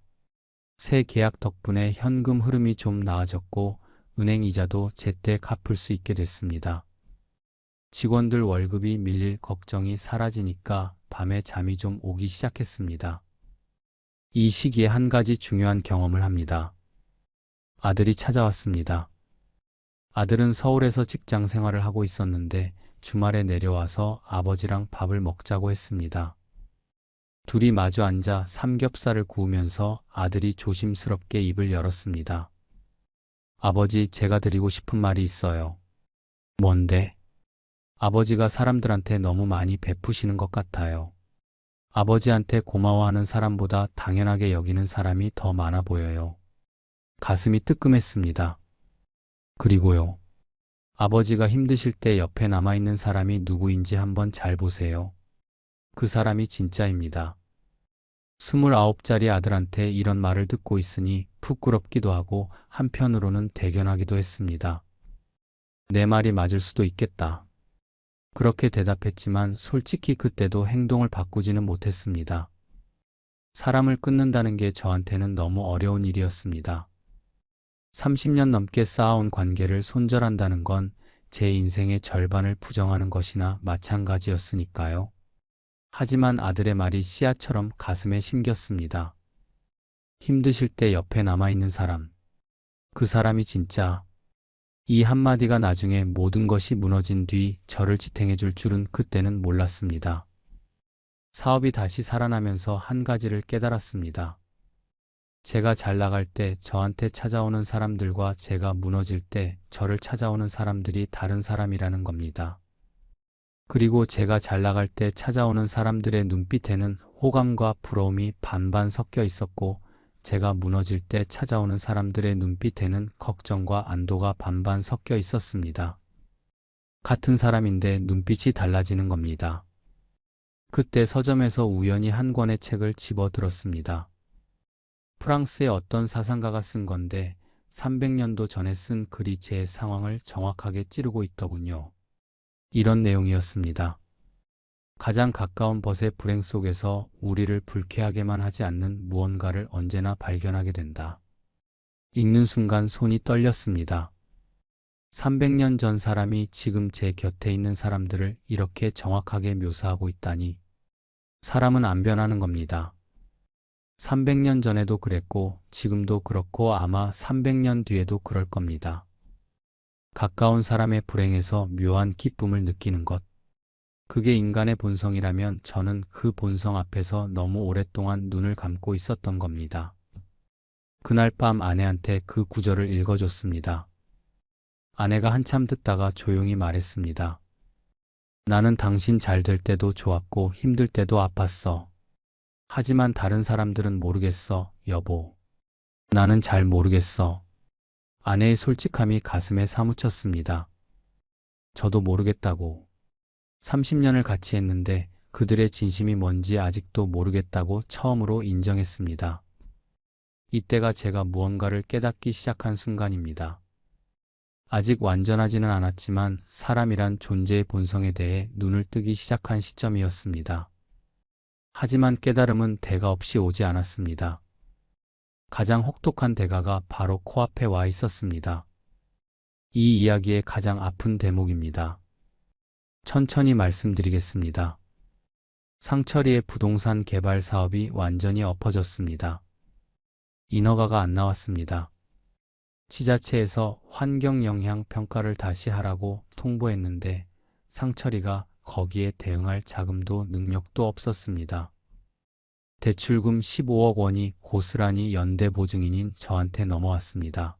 새 계약 덕분에 현금 흐름이 좀 나아졌고 은행 이자도 제때 갚을 수 있게 됐습니다. 직원들 월급이 밀릴 걱정이 사라지니까 밤에 잠이 좀 오기 시작했습니다. 이 시기에 한 가지 중요한 경험을 합니다. 아들이 찾아왔습니다. 아들은 서울에서 직장 생활을 하고 있었는데 주말에 내려와서 아버지랑 밥을 먹자고 했습니다. 둘이 마주 앉아 삼겹살을 구우면서 아들이 조심스럽게 입을 열었습니다. 아버지, 제가 드리고 싶은 말이 있어요. 뭔데? 아버지가 사람들한테 너무 많이 베푸시는 것 같아요. 아버지한테 고마워하는 사람보다 당연하게 여기는 사람이 더 많아 보여요. 가슴이 뜨끔했습니다. 그리고요. 아버지가 힘드실 때 옆에 남아있는 사람이 누구인지 한번 잘 보세요. 그 사람이 진짜입니다. 29짜리 아들한테 이런 말을 듣고 있으니 부끄럽기도 하고 한편으로는 대견하기도 했습니다. 내 말이 맞을 수도 있겠다. 그렇게 대답했지만 솔직히 그때도 행동을 바꾸지는 못했습니다. 사람을 끊는다는 게 저한테는 너무 어려운 일이었습니다. 30년 넘게 쌓아온 관계를 손절한다는 건 제 인생의 절반을 부정하는 것이나 마찬가지였으니까요. 하지만 아들의 말이 씨앗처럼 가슴에 심겼습니다. 힘드실 때 옆에 남아있는 사람, 그 사람이 진짜. 이 한마디가 나중에 모든 것이 무너진 뒤 저를 지탱해 줄 줄은 그때는 몰랐습니다. 사업이 다시 살아나면서 한 가지를 깨달았습니다. 제가 잘 나갈 때 저한테 찾아오는 사람들과 제가 무너질 때 저를 찾아오는 사람들이 다른 사람이라는 겁니다. 그리고 제가 잘 나갈 때 찾아오는 사람들의 눈빛에는 호감과 부러움이 반반 섞여 있었고, 제가 무너질 때 찾아오는 사람들의 눈빛에는 걱정과 안도가 반반 섞여 있었습니다. 같은 사람인데 눈빛이 달라지는 겁니다. 그때 서점에서 우연히 한 권의 책을 집어들었습니다. 프랑스의 어떤 사상가가 쓴 건데 300년도 전에 쓴 글이 제 상황을 정확하게 찌르고 있더군요. 이런 내용이었습니다. 가장 가까운 벗의 불행 속에서 우리를 불쾌하게만 하지 않는 무언가를 언제나 발견하게 된다. 읽는 순간 손이 떨렸습니다. 300년 전 사람이 지금 제 곁에 있는 사람들을 이렇게 정확하게 묘사하고 있다니. 사람은 안 변하는 겁니다. 300년 전에도 그랬고 지금도 그렇고 아마 300년 뒤에도 그럴 겁니다. 가까운 사람의 불행에서 묘한 기쁨을 느끼는 것. 그게 인간의 본성이라면 저는 그 본성 앞에서 너무 오랫동안 눈을 감고 있었던 겁니다. 그날 밤 아내한테 그 구절을 읽어줬습니다. 아내가 한참 듣다가 조용히 말했습니다. 나는 당신 잘 될 때도 좋았고 힘들 때도 아팠어. 하지만 다른 사람들은 모르겠어, 여보. 나는 잘 모르겠어. 아내의 솔직함이 가슴에 사무쳤습니다. 저도 모르겠다고. 30년을 같이 했는데 그들의 진심이 뭔지 아직도 모르겠다고 처음으로 인정했습니다. 이때가 제가 무언가를 깨닫기 시작한 순간입니다. 아직 완전하지는 않았지만 사람이란 존재의 본성에 대해 눈을 뜨기 시작한 시점이었습니다. 하지만 깨달음은 대가 없이 오지 않았습니다. 가장 혹독한 대가가 바로 코앞에 와 있었습니다. 이 이야기의 가장 아픈 대목입니다. 천천히 말씀드리겠습니다. 상철이의 부동산 개발 사업이 완전히 엎어졌습니다. 인허가가 안 나왔습니다. 지자체에서 환경영향 평가를 다시 하라고 통보했는데 상철이가 거기에 대응할 자금도 능력도 없었습니다. 대출금 15억 원이 고스란히 연대보증인인 저한테 넘어왔습니다.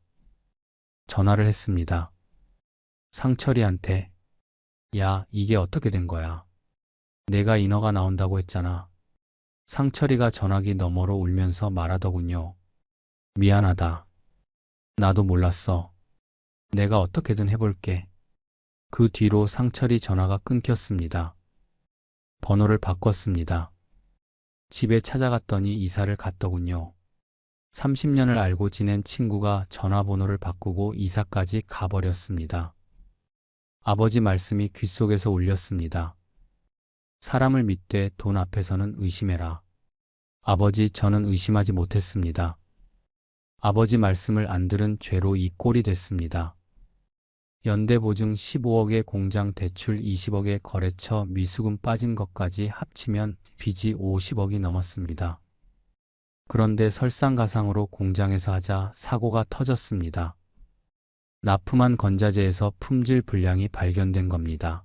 전화를 했습니다. 상철이한테. 야, 이게 어떻게 된 거야? 내가 인허가 나온다고 했잖아. 상철이가 전화기 너머로 울면서 말하더군요. 미안하다. 나도 몰랐어. 내가 어떻게든 해볼게. 그 뒤로 상철이 전화가 끊겼습니다. 번호를 바꿨습니다. 집에 찾아갔더니 이사를 갔더군요. 30년을 알고 지낸 친구가 전화번호를 바꾸고 이사까지 가버렸습니다. 아버지 말씀이 귓속에서 울렸습니다. 사람을 믿되 돈 앞에서는 의심해라. 아버지, 저는 의심하지 못했습니다. 아버지 말씀을 안 들은 죄로 이 꼴이 됐습니다. 연대보증 15억의 공장 대출 20억의 거래처 미수금 빠진 것까지 합치면 빚이 50억이 넘었습니다. 그런데 설상가상으로 공장에서 하자 사고가 터졌습니다. 납품한 건자재에서 품질 불량이 발견된 겁니다.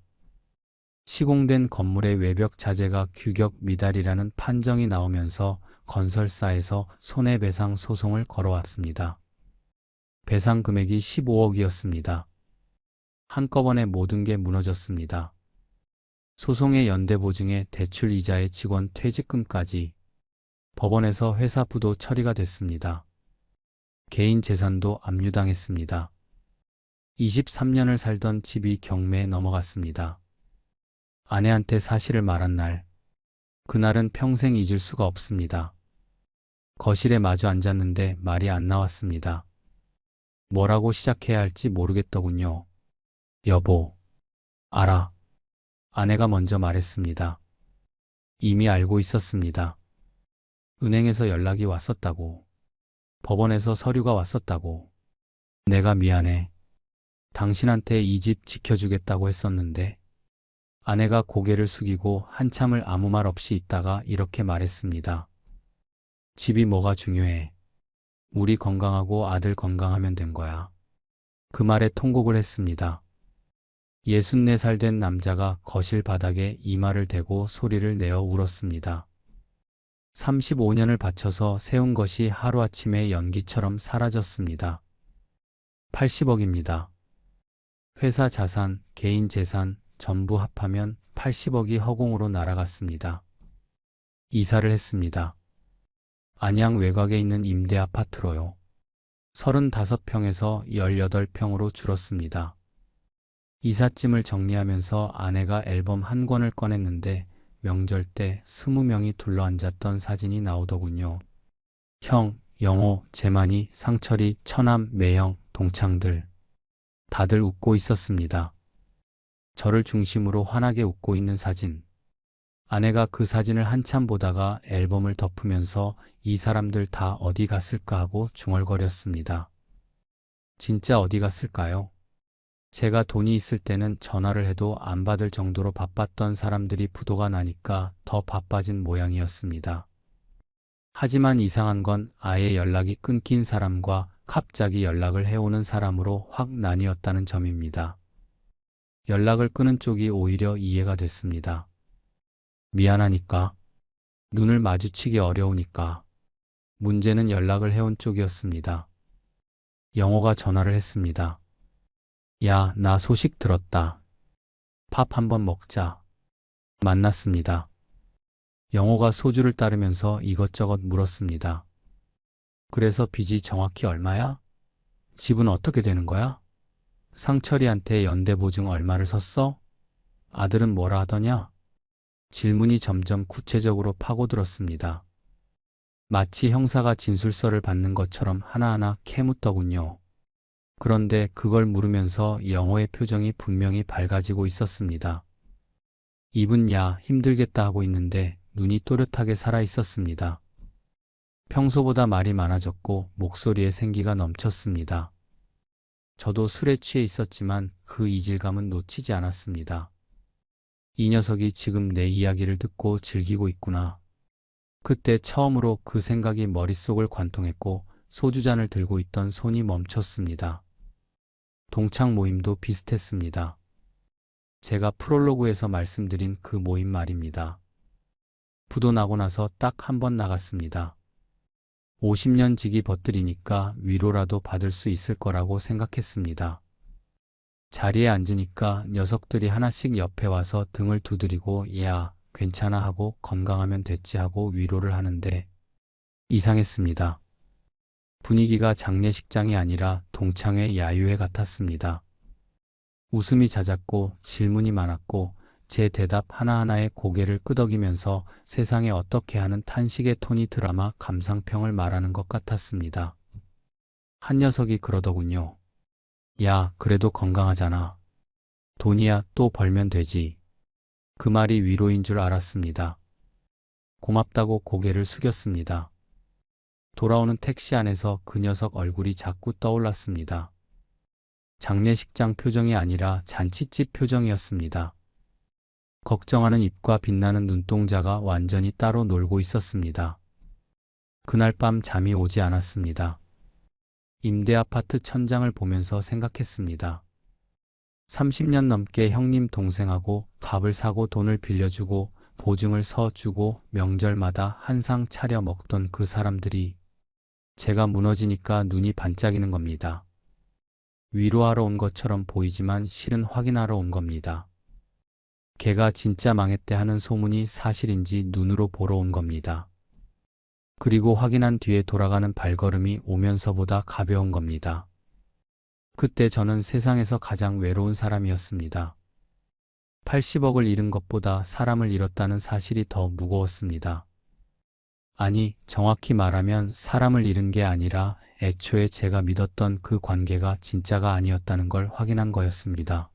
시공된 건물의 외벽 자재가 규격 미달이라는 판정이 나오면서 건설사에서 손해배상 소송을 걸어왔습니다. 배상 금액이 15억이었습니다. 한꺼번에 모든 게 무너졌습니다. 소송의 연대보증에 대출 이자의 직원 퇴직금까지. 법원에서 회사 부도 처리가 됐습니다. 개인 재산도 압류당했습니다. 23년을 살던 집이 경매에 넘어갔습니다. 아내한테 사실을 말한 날, 그날은 평생 잊을 수가 없습니다. 거실에 마주 앉았는데 말이 안 나왔습니다. 뭐라고 시작해야 할지 모르겠더군요. 여보, 알아. 아내가 먼저 말했습니다. 이미 알고 있었습니다. 은행에서 연락이 왔었다고. 법원에서 서류가 왔었다고. 내가 미안해. 당신한테 이 집 지켜주겠다고 했었는데. 아내가 고개를 숙이고 한참을 아무 말 없이 있다가 이렇게 말했습니다. 집이 뭐가 중요해. 우리 건강하고 아들 건강하면 된 거야. 그 말에 통곡을 했습니다. 64살 된 남자가 거실 바닥에 이마를 대고 소리를 내어 울었습니다. 35년을 바쳐서 세운 것이 하루아침에 연기처럼 사라졌습니다. 80억입니다. 회사 자산, 개인 재산 전부 합하면 80억이 허공으로 날아갔습니다. 이사를 했습니다. 안양 외곽에 있는 임대 아파트로요. 35평에서 18평으로 줄었습니다. 이삿짐을 정리하면서 아내가 앨범 한 권을 꺼냈는데 명절 때 20명이 둘러앉았던 사진이 나오더군요. 형, 영호, 재만이, 상철이, 처남, 매형, 동창들. 다들 웃고 있었습니다. 저를 중심으로 환하게 웃고 있는 사진. 아내가 그 사진을 한참 보다가 앨범을 덮으면서 이 사람들 다 어디 갔을까 하고 중얼거렸습니다. 진짜 어디 갔을까요? 제가 돈이 있을 때는 전화를 해도 안 받을 정도로 바빴던 사람들이 부도가 나니까 더 바빠진 모양이었습니다. 하지만 이상한 건 아예 연락이 끊긴 사람과 갑자기 연락을 해오는 사람으로 확 나뉘었다는 점입니다. 연락을 끊은 쪽이 오히려 이해가 됐습니다. 미안하니까, 눈을 마주치기 어려우니까. 문제는 연락을 해온 쪽이었습니다. 영호가 전화를 했습니다. 야, 나 소식 들었다. 밥 한번 먹자. 만났습니다. 영호가 소주를 따르면서 이것저것 물었습니다. 그래서 빚이 정확히 얼마야? 집은 어떻게 되는 거야? 상철이한테 연대보증 얼마를 섰어? 아들은 뭐라 하더냐? 질문이 점점 구체적으로 파고들었습니다. 마치 형사가 진술서를 받는 것처럼 하나하나 캐묻더군요. 그런데 그걸 물으면서 영호의 표정이 분명히 밝아지고 있었습니다. 입은 야, 힘들겠다 하고 있는데 눈이 또렷하게 살아 있었습니다. 평소보다 말이 많아졌고 목소리에 생기가 넘쳤습니다. 저도 술에 취해 있었지만 그 이질감은 놓치지 않았습니다. 이 녀석이 지금 내 이야기를 듣고 즐기고 있구나. 그때 처음으로 그 생각이 머릿속을 관통했고 소주잔을 들고 있던 손이 멈췄습니다. 동창 모임도 비슷했습니다. 제가 프롤로그에서 말씀드린 그 모임 말입니다. 부도 나고 나서 딱 한 번 나갔습니다. 50년 지기 버틀이니까 위로라도 받을 수 있을 거라고 생각했습니다. 자리에 앉으니까 녀석들이 하나씩 옆에 와서 등을 두드리고 야, 괜찮아 하고 건강하면 됐지 하고 위로를 하는데 이상했습니다. 분위기가 장례식장이 아니라 동창회 야유회 같았습니다. 웃음이 잦았고 질문이 많았고 제 대답 하나하나에 고개를 끄덕이면서 세상에 어떻게 하는 탄식의 톤이 드라마 감상평을 말하는 것 같았습니다. 한 녀석이 그러더군요. 야, 그래도 건강하잖아. 돈이야 또 벌면 되지. 그 말이 위로인 줄 알았습니다. 고맙다고 고개를 숙였습니다. 돌아오는 택시 안에서 그 녀석 얼굴이 자꾸 떠올랐습니다. 장례식장 표정이 아니라 잔칫집 표정이었습니다. 걱정하는 입과 빛나는 눈동자가 완전히 따로 놀고 있었습니다. 그날 밤 잠이 오지 않았습니다. 임대 아파트 천장을 보면서 생각했습니다. 30년 넘게 형님 동생하고 밥을 사고 돈을 빌려주고 보증을 서주고 명절마다 한상 차려 먹던 그 사람들이 제가 무너지니까 눈이 반짝이는 겁니다. 위로하러 온 것처럼 보이지만 실은 확인하러 온 겁니다. 걔가 진짜 망했대 하는 소문이 사실인지 눈으로 보러 온 겁니다. 그리고 확인한 뒤에 돌아가는 발걸음이 오면서보다 가벼운 겁니다. 그때 저는 세상에서 가장 외로운 사람이었습니다. 80억을 잃은 것보다 사람을 잃었다는 사실이 더 무거웠습니다. 아니, 정확히 말하면 사람을 잃은 게 아니라 애초에 제가 믿었던 그 관계가 진짜가 아니었다는 걸 확인한 거였습니다.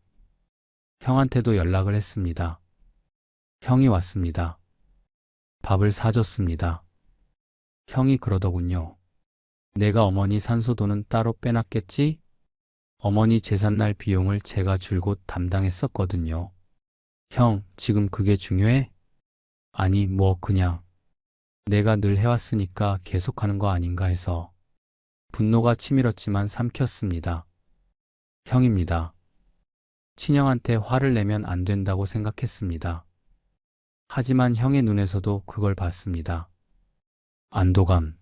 형한테도 연락을 했습니다. 형이 왔습니다. 밥을 사줬습니다. 형이 그러더군요. 내가 어머니 산소돈은 따로 빼놨겠지? 어머니 제삿날 비용을 제가 줄곧 담당했었거든요. 형, 지금 그게 중요해? 아니, 뭐 그냥 내가 늘 해왔으니까 계속하는 거 아닌가 해서 분노가 치밀었지만 삼켰습니다. 형입니다. 친형한테 화를 내면 안 된다고 생각했습니다. 하지만 형의 눈에서도 그걸 봤습니다. 안도감.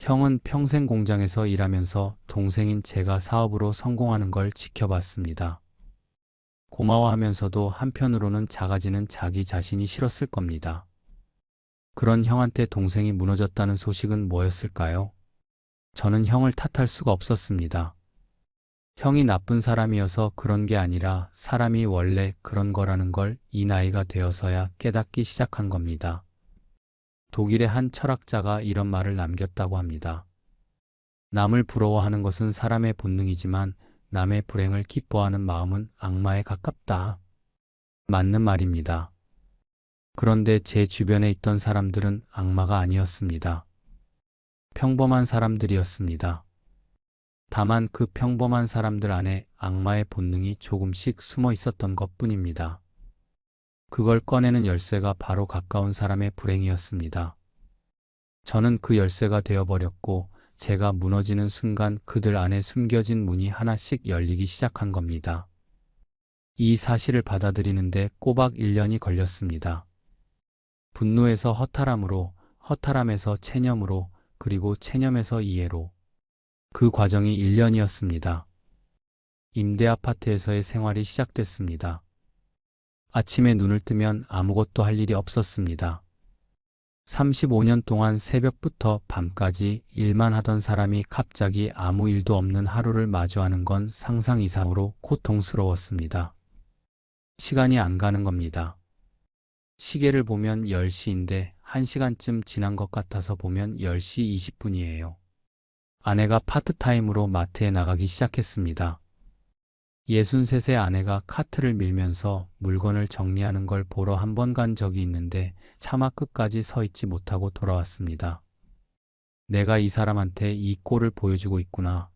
형은 평생 공장에서 일하면서 동생인 제가 사업으로 성공하는 걸 지켜봤습니다. 고마워하면서도 한편으로는 작아지는 자기 자신이 싫었을 겁니다. 그런 형한테 동생이 무너졌다는 소식은 뭐였을까요? 저는 형을 탓할 수가 없었습니다. 형이 나쁜 사람이어서 그런 게 아니라 사람이 원래 그런 거라는 걸 이 나이가 되어서야 깨닫기 시작한 겁니다. 독일의 한 철학자가 이런 말을 남겼다고 합니다. 남을 부러워하는 것은 사람의 본능이지만 남의 불행을 기뻐하는 마음은 악마에 가깝다. 맞는 말입니다. 그런데 제 주변에 있던 사람들은 악마가 아니었습니다. 평범한 사람들이었습니다. 다만 그 평범한 사람들 안에 악마의 본능이 조금씩 숨어 있었던 것뿐입니다. 그걸 꺼내는 열쇠가 바로 가까운 사람의 불행이었습니다. 저는 그 열쇠가 되어버렸고 제가 무너지는 순간 그들 안에 숨겨진 문이 하나씩 열리기 시작한 겁니다. 이 사실을 받아들이는데 꼬박 1년이 걸렸습니다. 분노에서 허탈함으로, 허탈함에서 체념으로, 그리고 체념에서 이해로. 그 과정이 1년이었습니다. 임대 아파트에서의 생활이 시작됐습니다. 아침에 눈을 뜨면 아무것도 할 일이 없었습니다. 35년 동안 새벽부터 밤까지 일만 하던 사람이 갑자기 아무 일도 없는 하루를 마주하는 건 상상 이상으로 고통스러웠습니다. 시간이 안 가는 겁니다. 시계를 보면 10시인데 1시간쯤 지난 것 같아서 보면 10시 20분이에요. 아내가 파트타임으로 마트에 나가기 시작했습니다. 63세 아내가 카트를 밀면서 물건을 정리하는 걸 보러 한 번 간 적이 있는데 차마 끝까지 서 있지 못하고 돌아왔습니다. 내가 이 사람한테 이 꼴을 보여주고 있구나.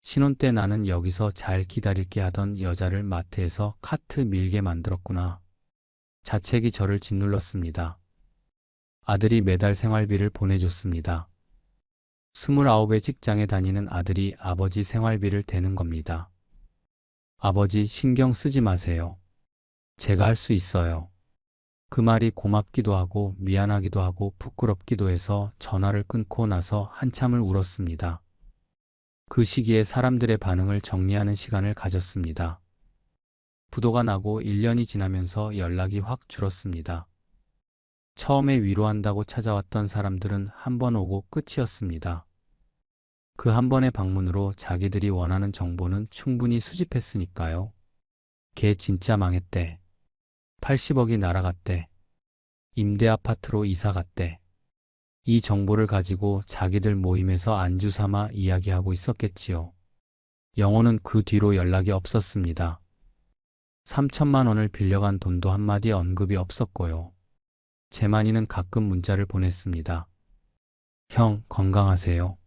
신혼 때 나는 여기서 잘 기다릴게 하던 여자를 마트에서 카트 밀게 만들었구나. 자책이 저를 짓눌렀습니다. 아들이 매달 생활비를 보내줬습니다. 29의 직장에 다니는 아들이 아버지 생활비를 대는 겁니다. 아버지 신경 쓰지 마세요. 제가 할 수 있어요. 그 말이 고맙기도 하고 미안하기도 하고 부끄럽기도 해서 전화를 끊고 나서 한참을 울었습니다. 그 시기에 사람들의 반응을 정리하는 시간을 가졌습니다. 부도가 나고 1년이 지나면서 연락이 확 줄었습니다. 처음에 위로한다고 찾아왔던 사람들은 한 번 오고 끝이었습니다. 그 한 번의 방문으로 자기들이 원하는 정보는 충분히 수집했으니까요. 걔 진짜 망했대. 80억이 날아갔대. 임대 아파트로 이사 갔대. 이 정보를 가지고 자기들 모임에서 안주 삼아 이야기하고 있었겠지요. 영호는 그 뒤로 연락이 없었습니다. 3천만 원을 빌려간 돈도 한마디 언급이 없었고요. 재만이는 가끔 문자를 보냈습니다. 형, 건강하세요.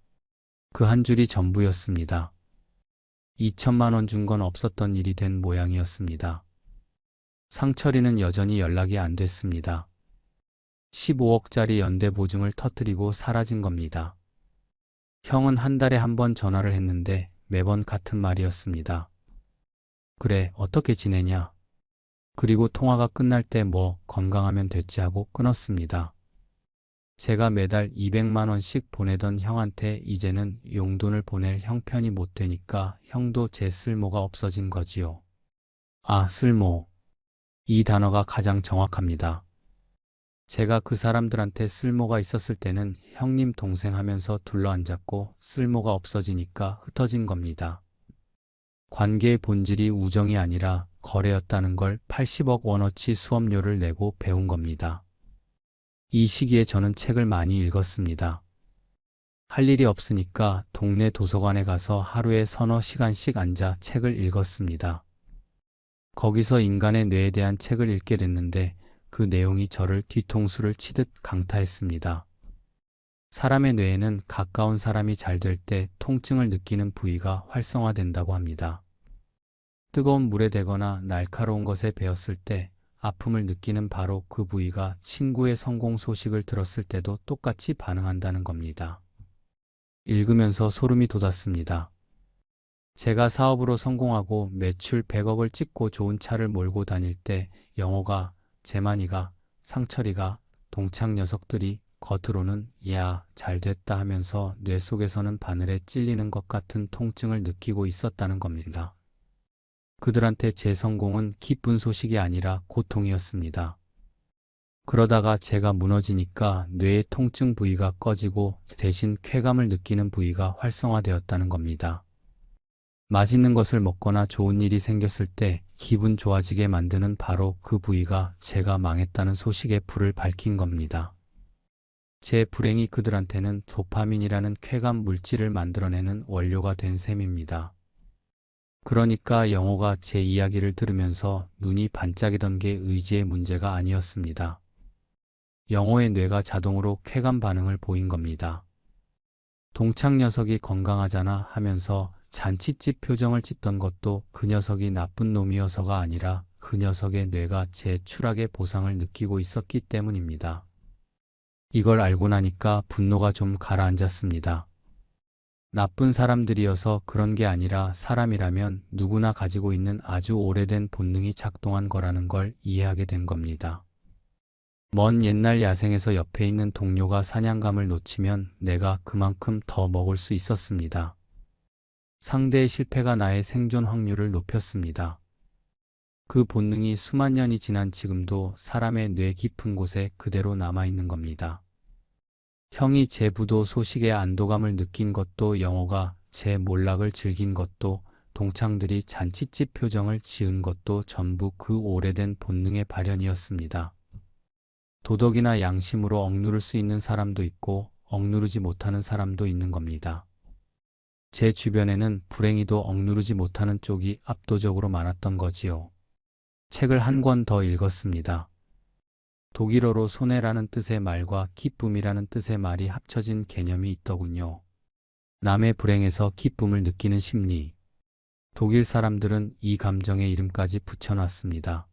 그 한 줄이 전부였습니다. 2천만 원 준 건 없었던 일이 된 모양이었습니다. 상철이는 여전히 연락이 안 됐습니다. 15억짜리 연대 보증을 터뜨리고 사라진 겁니다. 형은 한 달에 한 번 전화를 했는데 매번 같은 말이었습니다. 그래, 어떻게 지내냐? 그리고 통화가 끝날 때 뭐 건강하면 됐지 하고 끊었습니다. 제가 매달 200만 원씩 보내던 형한테 이제는 용돈을 보낼 형편이 못 되니까 형도 제 쓸모가 없어진 거지요. 아, 쓸모. 이 단어가 가장 정확합니다. 제가 그 사람들한테 쓸모가 있었을 때는 형님 동생 하면서 둘러앉았고 쓸모가 없어지니까 흩어진 겁니다. 관계의 본질이 우정이 아니라 거래였다는 걸 80억 원어치 수업료를 내고 배운 겁니다. 이 시기에 저는 책을 많이 읽었습니다. 할 일이 없으니까 동네 도서관에 가서 하루에 서너 시간씩 앉아 책을 읽었습니다. 거기서 인간의 뇌에 대한 책을 읽게 됐는데 그 내용이 저를 뒤통수를 치듯 강타했습니다. 사람의 뇌에는 가까운 사람이 잘 될 때 통증을 느끼는 부위가 활성화된다고 합니다. 뜨거운 물에 대거나 날카로운 것에 베었을 때 아픔을 느끼는 바로 그 부위가 친구의 성공 소식을 들었을 때도 똑같이 반응한다는 겁니다. 읽으면서 소름이 돋았습니다. 제가 사업으로 성공하고 매출 100억을 찍고 좋은 차를 몰고 다닐 때 영호가, 재만이가, 상철이가, 동창 녀석들이 겉으로는 야, 잘 됐다 하면서 뇌 속에서는 바늘에 찔리는 것 같은 통증을 느끼고 있었다는 겁니다. 그들한테 제 성공은 기쁜 소식이 아니라 고통이었습니다. 그러다가 제가 무너지니까 뇌의 통증 부위가 꺼지고 대신 쾌감을 느끼는 부위가 활성화되었다는 겁니다. 맛있는 것을 먹거나 좋은 일이 생겼을 때 기분 좋아지게 만드는 바로 그 부위가 제가 망했다는 소식에 불을 밝힌 겁니다. 제 불행이 그들한테는 도파민이라는 쾌감 물질을 만들어내는 원료가 된 셈입니다. 그러니까 영호가 제 이야기를 들으면서 눈이 반짝이던 게 의지의 문제가 아니었습니다. 영호의 뇌가 자동으로 쾌감 반응을 보인 겁니다. 동창 녀석이 건강하잖아 하면서 잔치집 표정을 짓던 것도 그 녀석이 나쁜 놈이어서가 아니라 그 녀석의 뇌가 제 추락의 보상을 느끼고 있었기 때문입니다. 이걸 알고 나니까 분노가 좀 가라앉았습니다. 나쁜 사람들이어서 그런 게 아니라 사람이라면 누구나 가지고 있는 아주 오래된 본능이 작동한 거라는 걸 이해하게 된 겁니다. 먼 옛날 야생에서 옆에 있는 동료가 사냥감을 놓치면 내가 그만큼 더 먹을 수 있었습니다. 상대의 실패가 나의 생존 확률을 높였습니다. 그 본능이 수만 년이 지난 지금도 사람의 뇌 깊은 곳에 그대로 남아있는 겁니다. 형이 제 부도 소식에 안도감을 느낀 것도 영호가 제 몰락을 즐긴 것도 동창들이 잔치집 표정을 지은 것도 전부 그 오래된 본능의 발현이었습니다. 도덕이나 양심으로 억누를 수 있는 사람도 있고 억누르지 못하는 사람도 있는 겁니다. 제 주변에는 불행히도 억누르지 못하는 쪽이 압도적으로 많았던 거지요. 책을 한 권 더 읽었습니다. 독일어로 손해라는 뜻의 말과 기쁨이라는 뜻의 말이 합쳐진 개념이 있더군요. 남의 불행에서 기쁨을 느끼는 심리. 독일 사람들은 이 감정에 이름까지 붙여놨습니다.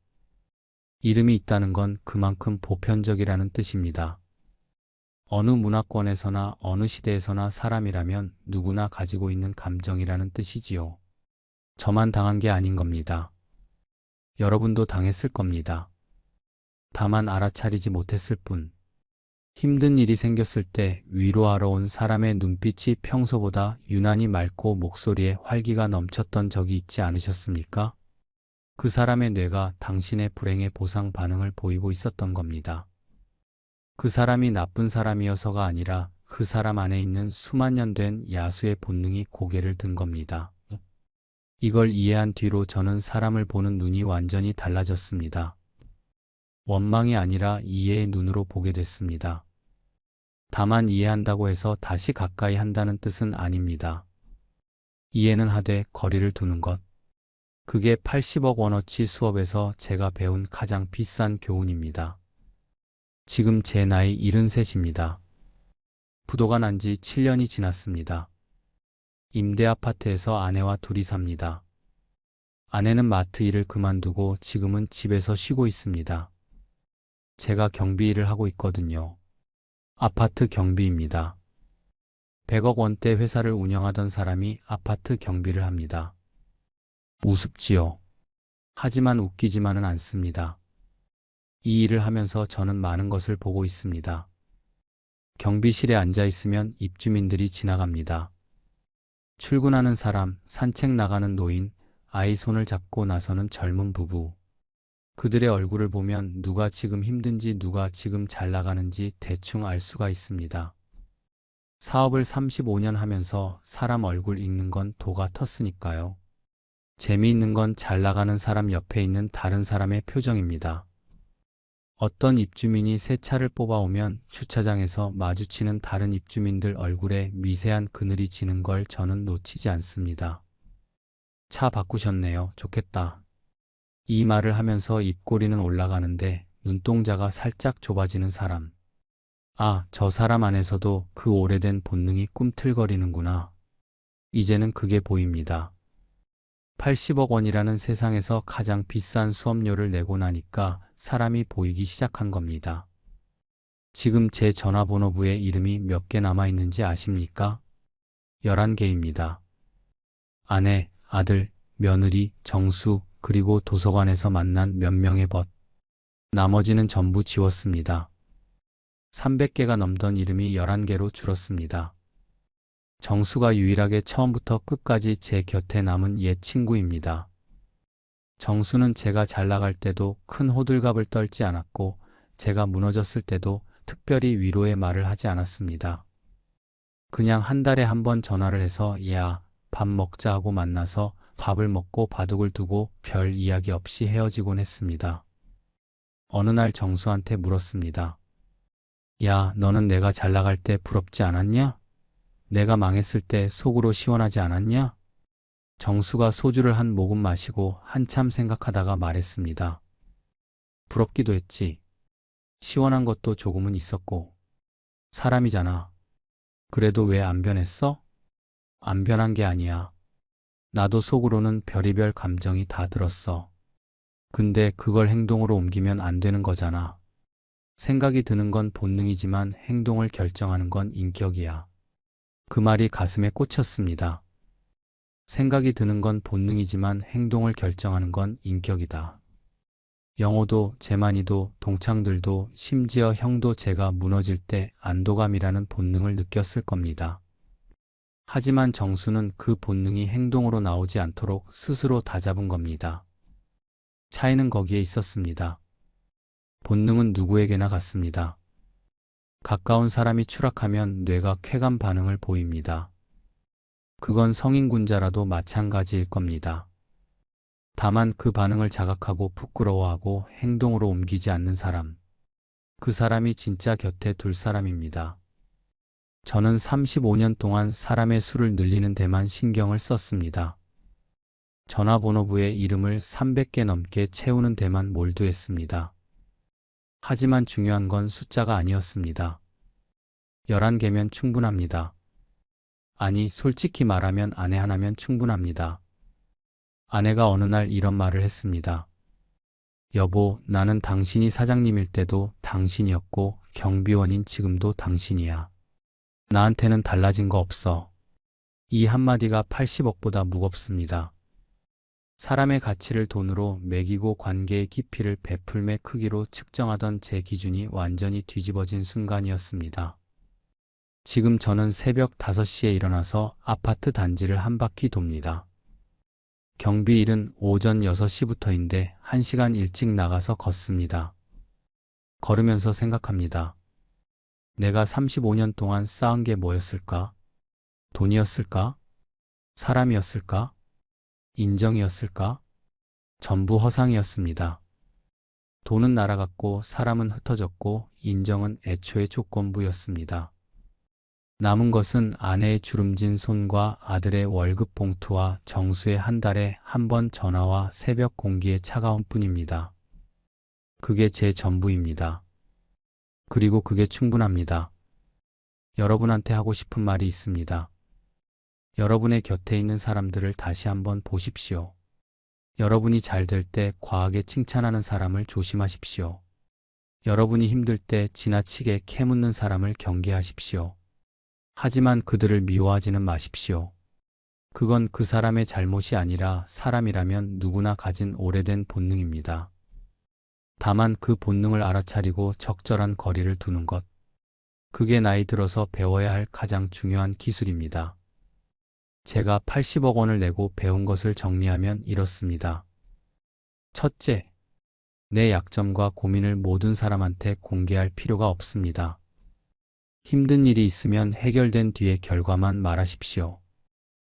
이름이 있다는 건 그만큼 보편적이라는 뜻입니다. 어느 문화권에서나 어느 시대에서나 사람이라면 누구나 가지고 있는 감정이라는 뜻이지요. 저만 당한 게 아닌 겁니다. 여러분도 당했을 겁니다. 다만 알아차리지 못했을 뿐. 힘든 일이 생겼을 때 위로하러 온 사람의 눈빛이 평소보다 유난히 맑고 목소리에 활기가 넘쳤던 적이 있지 않으셨습니까? 그 사람의 뇌가 당신의 불행의 보상 반응을 보이고 있었던 겁니다. 그 사람이 나쁜 사람이어서가 아니라 그 사람 안에 있는 수만 년 된 야수의 본능이 고개를 든 겁니다. 이걸 이해한 뒤로 저는 사람을 보는 눈이 완전히 달라졌습니다. 원망이 아니라 이해의 눈으로 보게 됐습니다. 다만 이해한다고 해서 다시 가까이 한다는 뜻은 아닙니다. 이해는 하되 거리를 두는 것. 그게 80억 원어치 수업에서 제가 배운 가장 비싼 교훈입니다. 지금 제 나이 73입니다. 부도가 난 지 7년이 지났습니다. 임대 아파트에서 아내와 둘이 삽니다. 아내는 마트 일을 그만두고 지금은 집에서 쉬고 있습니다. 제가 경비 일을 하고 있거든요. 아파트 경비입니다. 100억 원대 회사를 운영하던 사람이 아파트 경비를 합니다. 우습지요. 하지만 웃기지만은 않습니다. 이 일을 하면서 저는 많은 것을 보고 있습니다. 경비실에 앉아 있으면 입주민들이 지나갑니다. 출근하는 사람, 산책 나가는 노인, 아이 손을 잡고 나서는 젊은 부부. 그들의 얼굴을 보면 누가 지금 힘든지 누가 지금 잘 나가는지 대충 알 수가 있습니다. 사업을 35년 하면서 사람 얼굴 읽는 건 도가 텄으니까요. 재미있는 건 잘 나가는 사람 옆에 있는 다른 사람의 표정입니다. 어떤 입주민이 새 차를 뽑아오면 주차장에서 마주치는 다른 입주민들 얼굴에 미세한 그늘이 지는 걸 저는 놓치지 않습니다. 차 바꾸셨네요. 좋겠다. 이 말을 하면서 입꼬리는 올라가는데 눈동자가 살짝 좁아지는 사람. 아, 저 사람 안에서도 그 오래된 본능이 꿈틀거리는구나. 이제는 그게 보입니다. 80억 원이라는 세상에서 가장 비싼 수업료를 내고 나니까 사람이 보이기 시작한 겁니다. 지금 제 전화번호부에 이름이 몇 개 남아 있는지 아십니까? 11개입니다. 아내, 아들, 며느리, 정수, 그리고 도서관에서 만난 몇 명의 벗. 나머지는 전부 지웠습니다. 300개가 넘던 이름이 11개로 줄었습니다. 정수가 유일하게 처음부터 끝까지 제 곁에 남은 옛 친구입니다. 정수는 제가 잘 나갈 때도 큰 호들갑을 떨지 않았고, 제가 무너졌을 때도 특별히 위로의 말을 하지 않았습니다. 그냥 한 달에 한 번 전화를 해서 야, 밥 먹자 하고 만나서 밥을 먹고 바둑을 두고 별 이야기 없이 헤어지곤 했습니다. 어느 날 정수한테 물었습니다. 야, 너는 내가 잘 나갈 때 부럽지 않았냐? 내가 망했을 때 속으로 시원하지 않았냐? 정수가 소주를 한 모금 마시고 한참 생각하다가 말했습니다. 부럽기도 했지. 시원한 것도 조금은 있었고. 사람이잖아. 그래도 왜 안 변했어? 안 변한 게 아니야. 나도 속으로는 별의별 감정이 다 들었어. 근데 그걸 행동으로 옮기면 안 되는 거잖아. 생각이 드는 건 본능이지만 행동을 결정하는 건 인격이야. 그 말이 가슴에 꽂혔습니다. 생각이 드는 건 본능이지만 행동을 결정하는 건 인격이다. 영호도, 재만이도, 동창들도, 심지어 형도 제가 무너질 때 안도감이라는 본능을 느꼈을 겁니다. 하지만 정수는 그 본능이 행동으로 나오지 않도록 스스로 다잡은 겁니다. 차이는 거기에 있었습니다. 본능은 누구에게나 같습니다. 가까운 사람이 추락하면 뇌가 쾌감 반응을 보입니다. 그건 성인군자라도 마찬가지일 겁니다. 다만 그 반응을 자각하고 부끄러워하고 행동으로 옮기지 않는 사람. 그 사람이 진짜 곁에 둘 사람입니다. 저는 35년 동안 사람의 수를 늘리는 데만 신경을 썼습니다. 전화번호부에 이름을 300개 넘게 채우는 데만 몰두했습니다. 하지만 중요한 건 숫자가 아니었습니다. 11개면 충분합니다. 아니, 솔직히 말하면 아내 하나면 충분합니다. 아내가 어느 날 이런 말을 했습니다. 여보, 나는 당신이 사장님일 때도 당신이었고 경비원인 지금도 당신이야. 나한테는 달라진 거 없어. 이 한마디가 80억보다 무겁습니다. 사람의 가치를 돈으로 매기고 관계의 깊이를 베풀매 크기로 측정하던 제 기준이 완전히 뒤집어진 순간이었습니다. 지금 저는 새벽 5시에 일어나서 아파트 단지를 한 바퀴 돕니다. 경비일은 오전 6시부터인데 1시간 일찍 나가서 걷습니다. 걸으면서 생각합니다. 내가 35년 동안 쌓은 게 뭐였을까? 돈이었을까? 사람이었을까? 인정이었을까? 전부 허상이었습니다. 돈은 날아갔고 사람은 흩어졌고 인정은 애초에 조건부였습니다. 남은 것은 아내의 주름진 손과 아들의 월급 봉투와 정수의 한 달에 한 번 전화와 새벽 공기의 차가운 뿐입니다. 그게 제 전부입니다. 그리고 그게 충분합니다. 여러분한테 하고 싶은 말이 있습니다. 여러분의 곁에 있는 사람들을 다시 한번 보십시오. 여러분이 잘 될 때 과하게 칭찬하는 사람을 조심하십시오. 여러분이 힘들 때 지나치게 캐묻는 사람을 경계하십시오. 하지만 그들을 미워하지는 마십시오. 그건 그 사람의 잘못이 아니라 사람이라면 누구나 가진 오래된 본능입니다. 다만 그 본능을 알아차리고 적절한 거리를 두는 것. 그게 나이 들어서 배워야 할 가장 중요한 기술입니다. 제가 80억 원을 내고 배운 것을 정리하면 이렇습니다. 첫째, 내 약점과 고민을 모든 사람한테 공개할 필요가 없습니다. 힘든 일이 있으면 해결된 뒤에 결과만 말하십시오.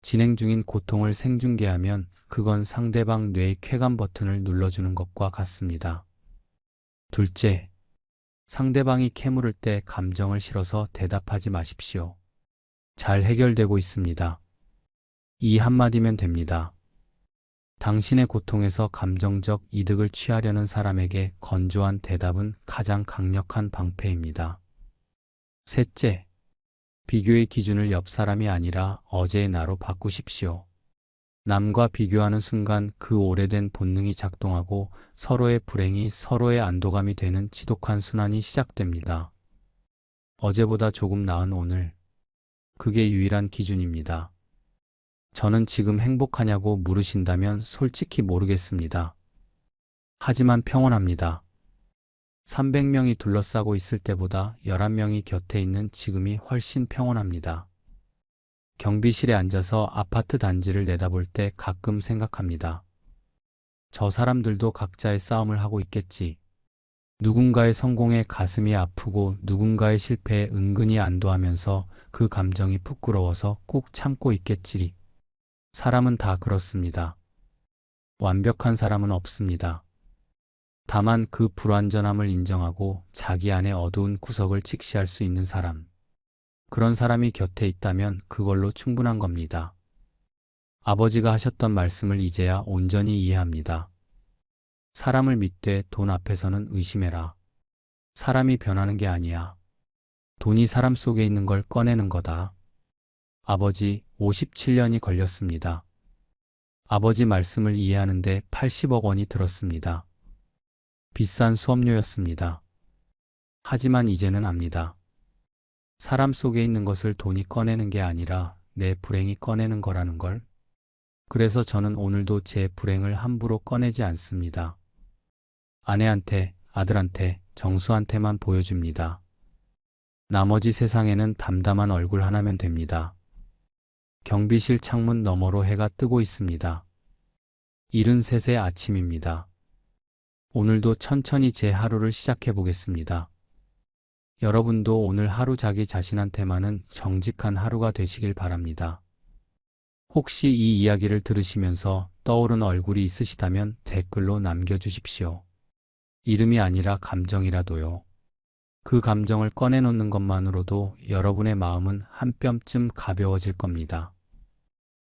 진행 중인 고통을 생중계하면 그건 상대방 뇌의 쾌감 버튼을 눌러주는 것과 같습니다. 둘째, 상대방이 캐물을 때 감정을 실어서 대답하지 마십시오. 잘 해결되고 있습니다. 이 한마디면 됩니다. 당신의 고통에서 감정적 이득을 취하려는 사람에게 건조한 대답은 가장 강력한 방패입니다. 셋째, 비교의 기준을 옆 사람이 아니라 어제의 나로 바꾸십시오. 남과 비교하는 순간 그 오래된 본능이 작동하고 서로의 불행이 서로의 안도감이 되는 지독한 순환이 시작됩니다. 어제보다 조금 나은 오늘. 그게 유일한 기준입니다. 저는 지금 행복하냐고 물으신다면 솔직히 모르겠습니다. 하지만 평온합니다. 300명이 둘러싸고 있을 때보다 11명이 곁에 있는 지금이 훨씬 평온합니다. 경비실에 앉아서 아파트 단지를 내다볼 때 가끔 생각합니다. 저 사람들도 각자의 싸움을 하고 있겠지. 누군가의 성공에 가슴이 아프고 누군가의 실패에 은근히 안도하면서 그 감정이 부끄러워서 꾹 참고 있겠지. 사람은 다 그렇습니다. 완벽한 사람은 없습니다. 다만 그 불완전함을 인정하고 자기 안의 어두운 구석을 직시할 수 있는 사람. 그런 사람이 곁에 있다면 그걸로 충분한 겁니다. 아버지가 하셨던 말씀을 이제야 온전히 이해합니다. 사람을 믿되 돈 앞에서는 의심해라. 사람이 변하는 게 아니야. 돈이 사람 속에 있는 걸 꺼내는 거다. 아버지, 57년이 걸렸습니다. 아버지 말씀을 이해하는데 80억 원이 들었습니다. 비싼 수업료였습니다. 하지만 이제는 압니다. 사람 속에 있는 것을 돈이 꺼내는 게 아니라 내 불행이 꺼내는 거라는 걸. 그래서 저는 오늘도 제 불행을 함부로 꺼내지 않습니다. 아내한테, 아들한테, 정수한테만 보여줍니다. 나머지 세상에는 담담한 얼굴 하나면 됩니다. 경비실 창문 너머로 해가 뜨고 있습니다. 73의 아침입니다. 오늘도 천천히 제 하루를 시작해 보겠습니다. 여러분도 오늘 하루 자기 자신한테만은 정직한 하루가 되시길 바랍니다. 혹시 이 이야기를 들으시면서 떠오른 얼굴이 있으시다면 댓글로 남겨주십시오. 이름이 아니라 감정이라도요. 그 감정을 꺼내놓는 것만으로도 여러분의 마음은 한 뼘쯤 가벼워질 겁니다.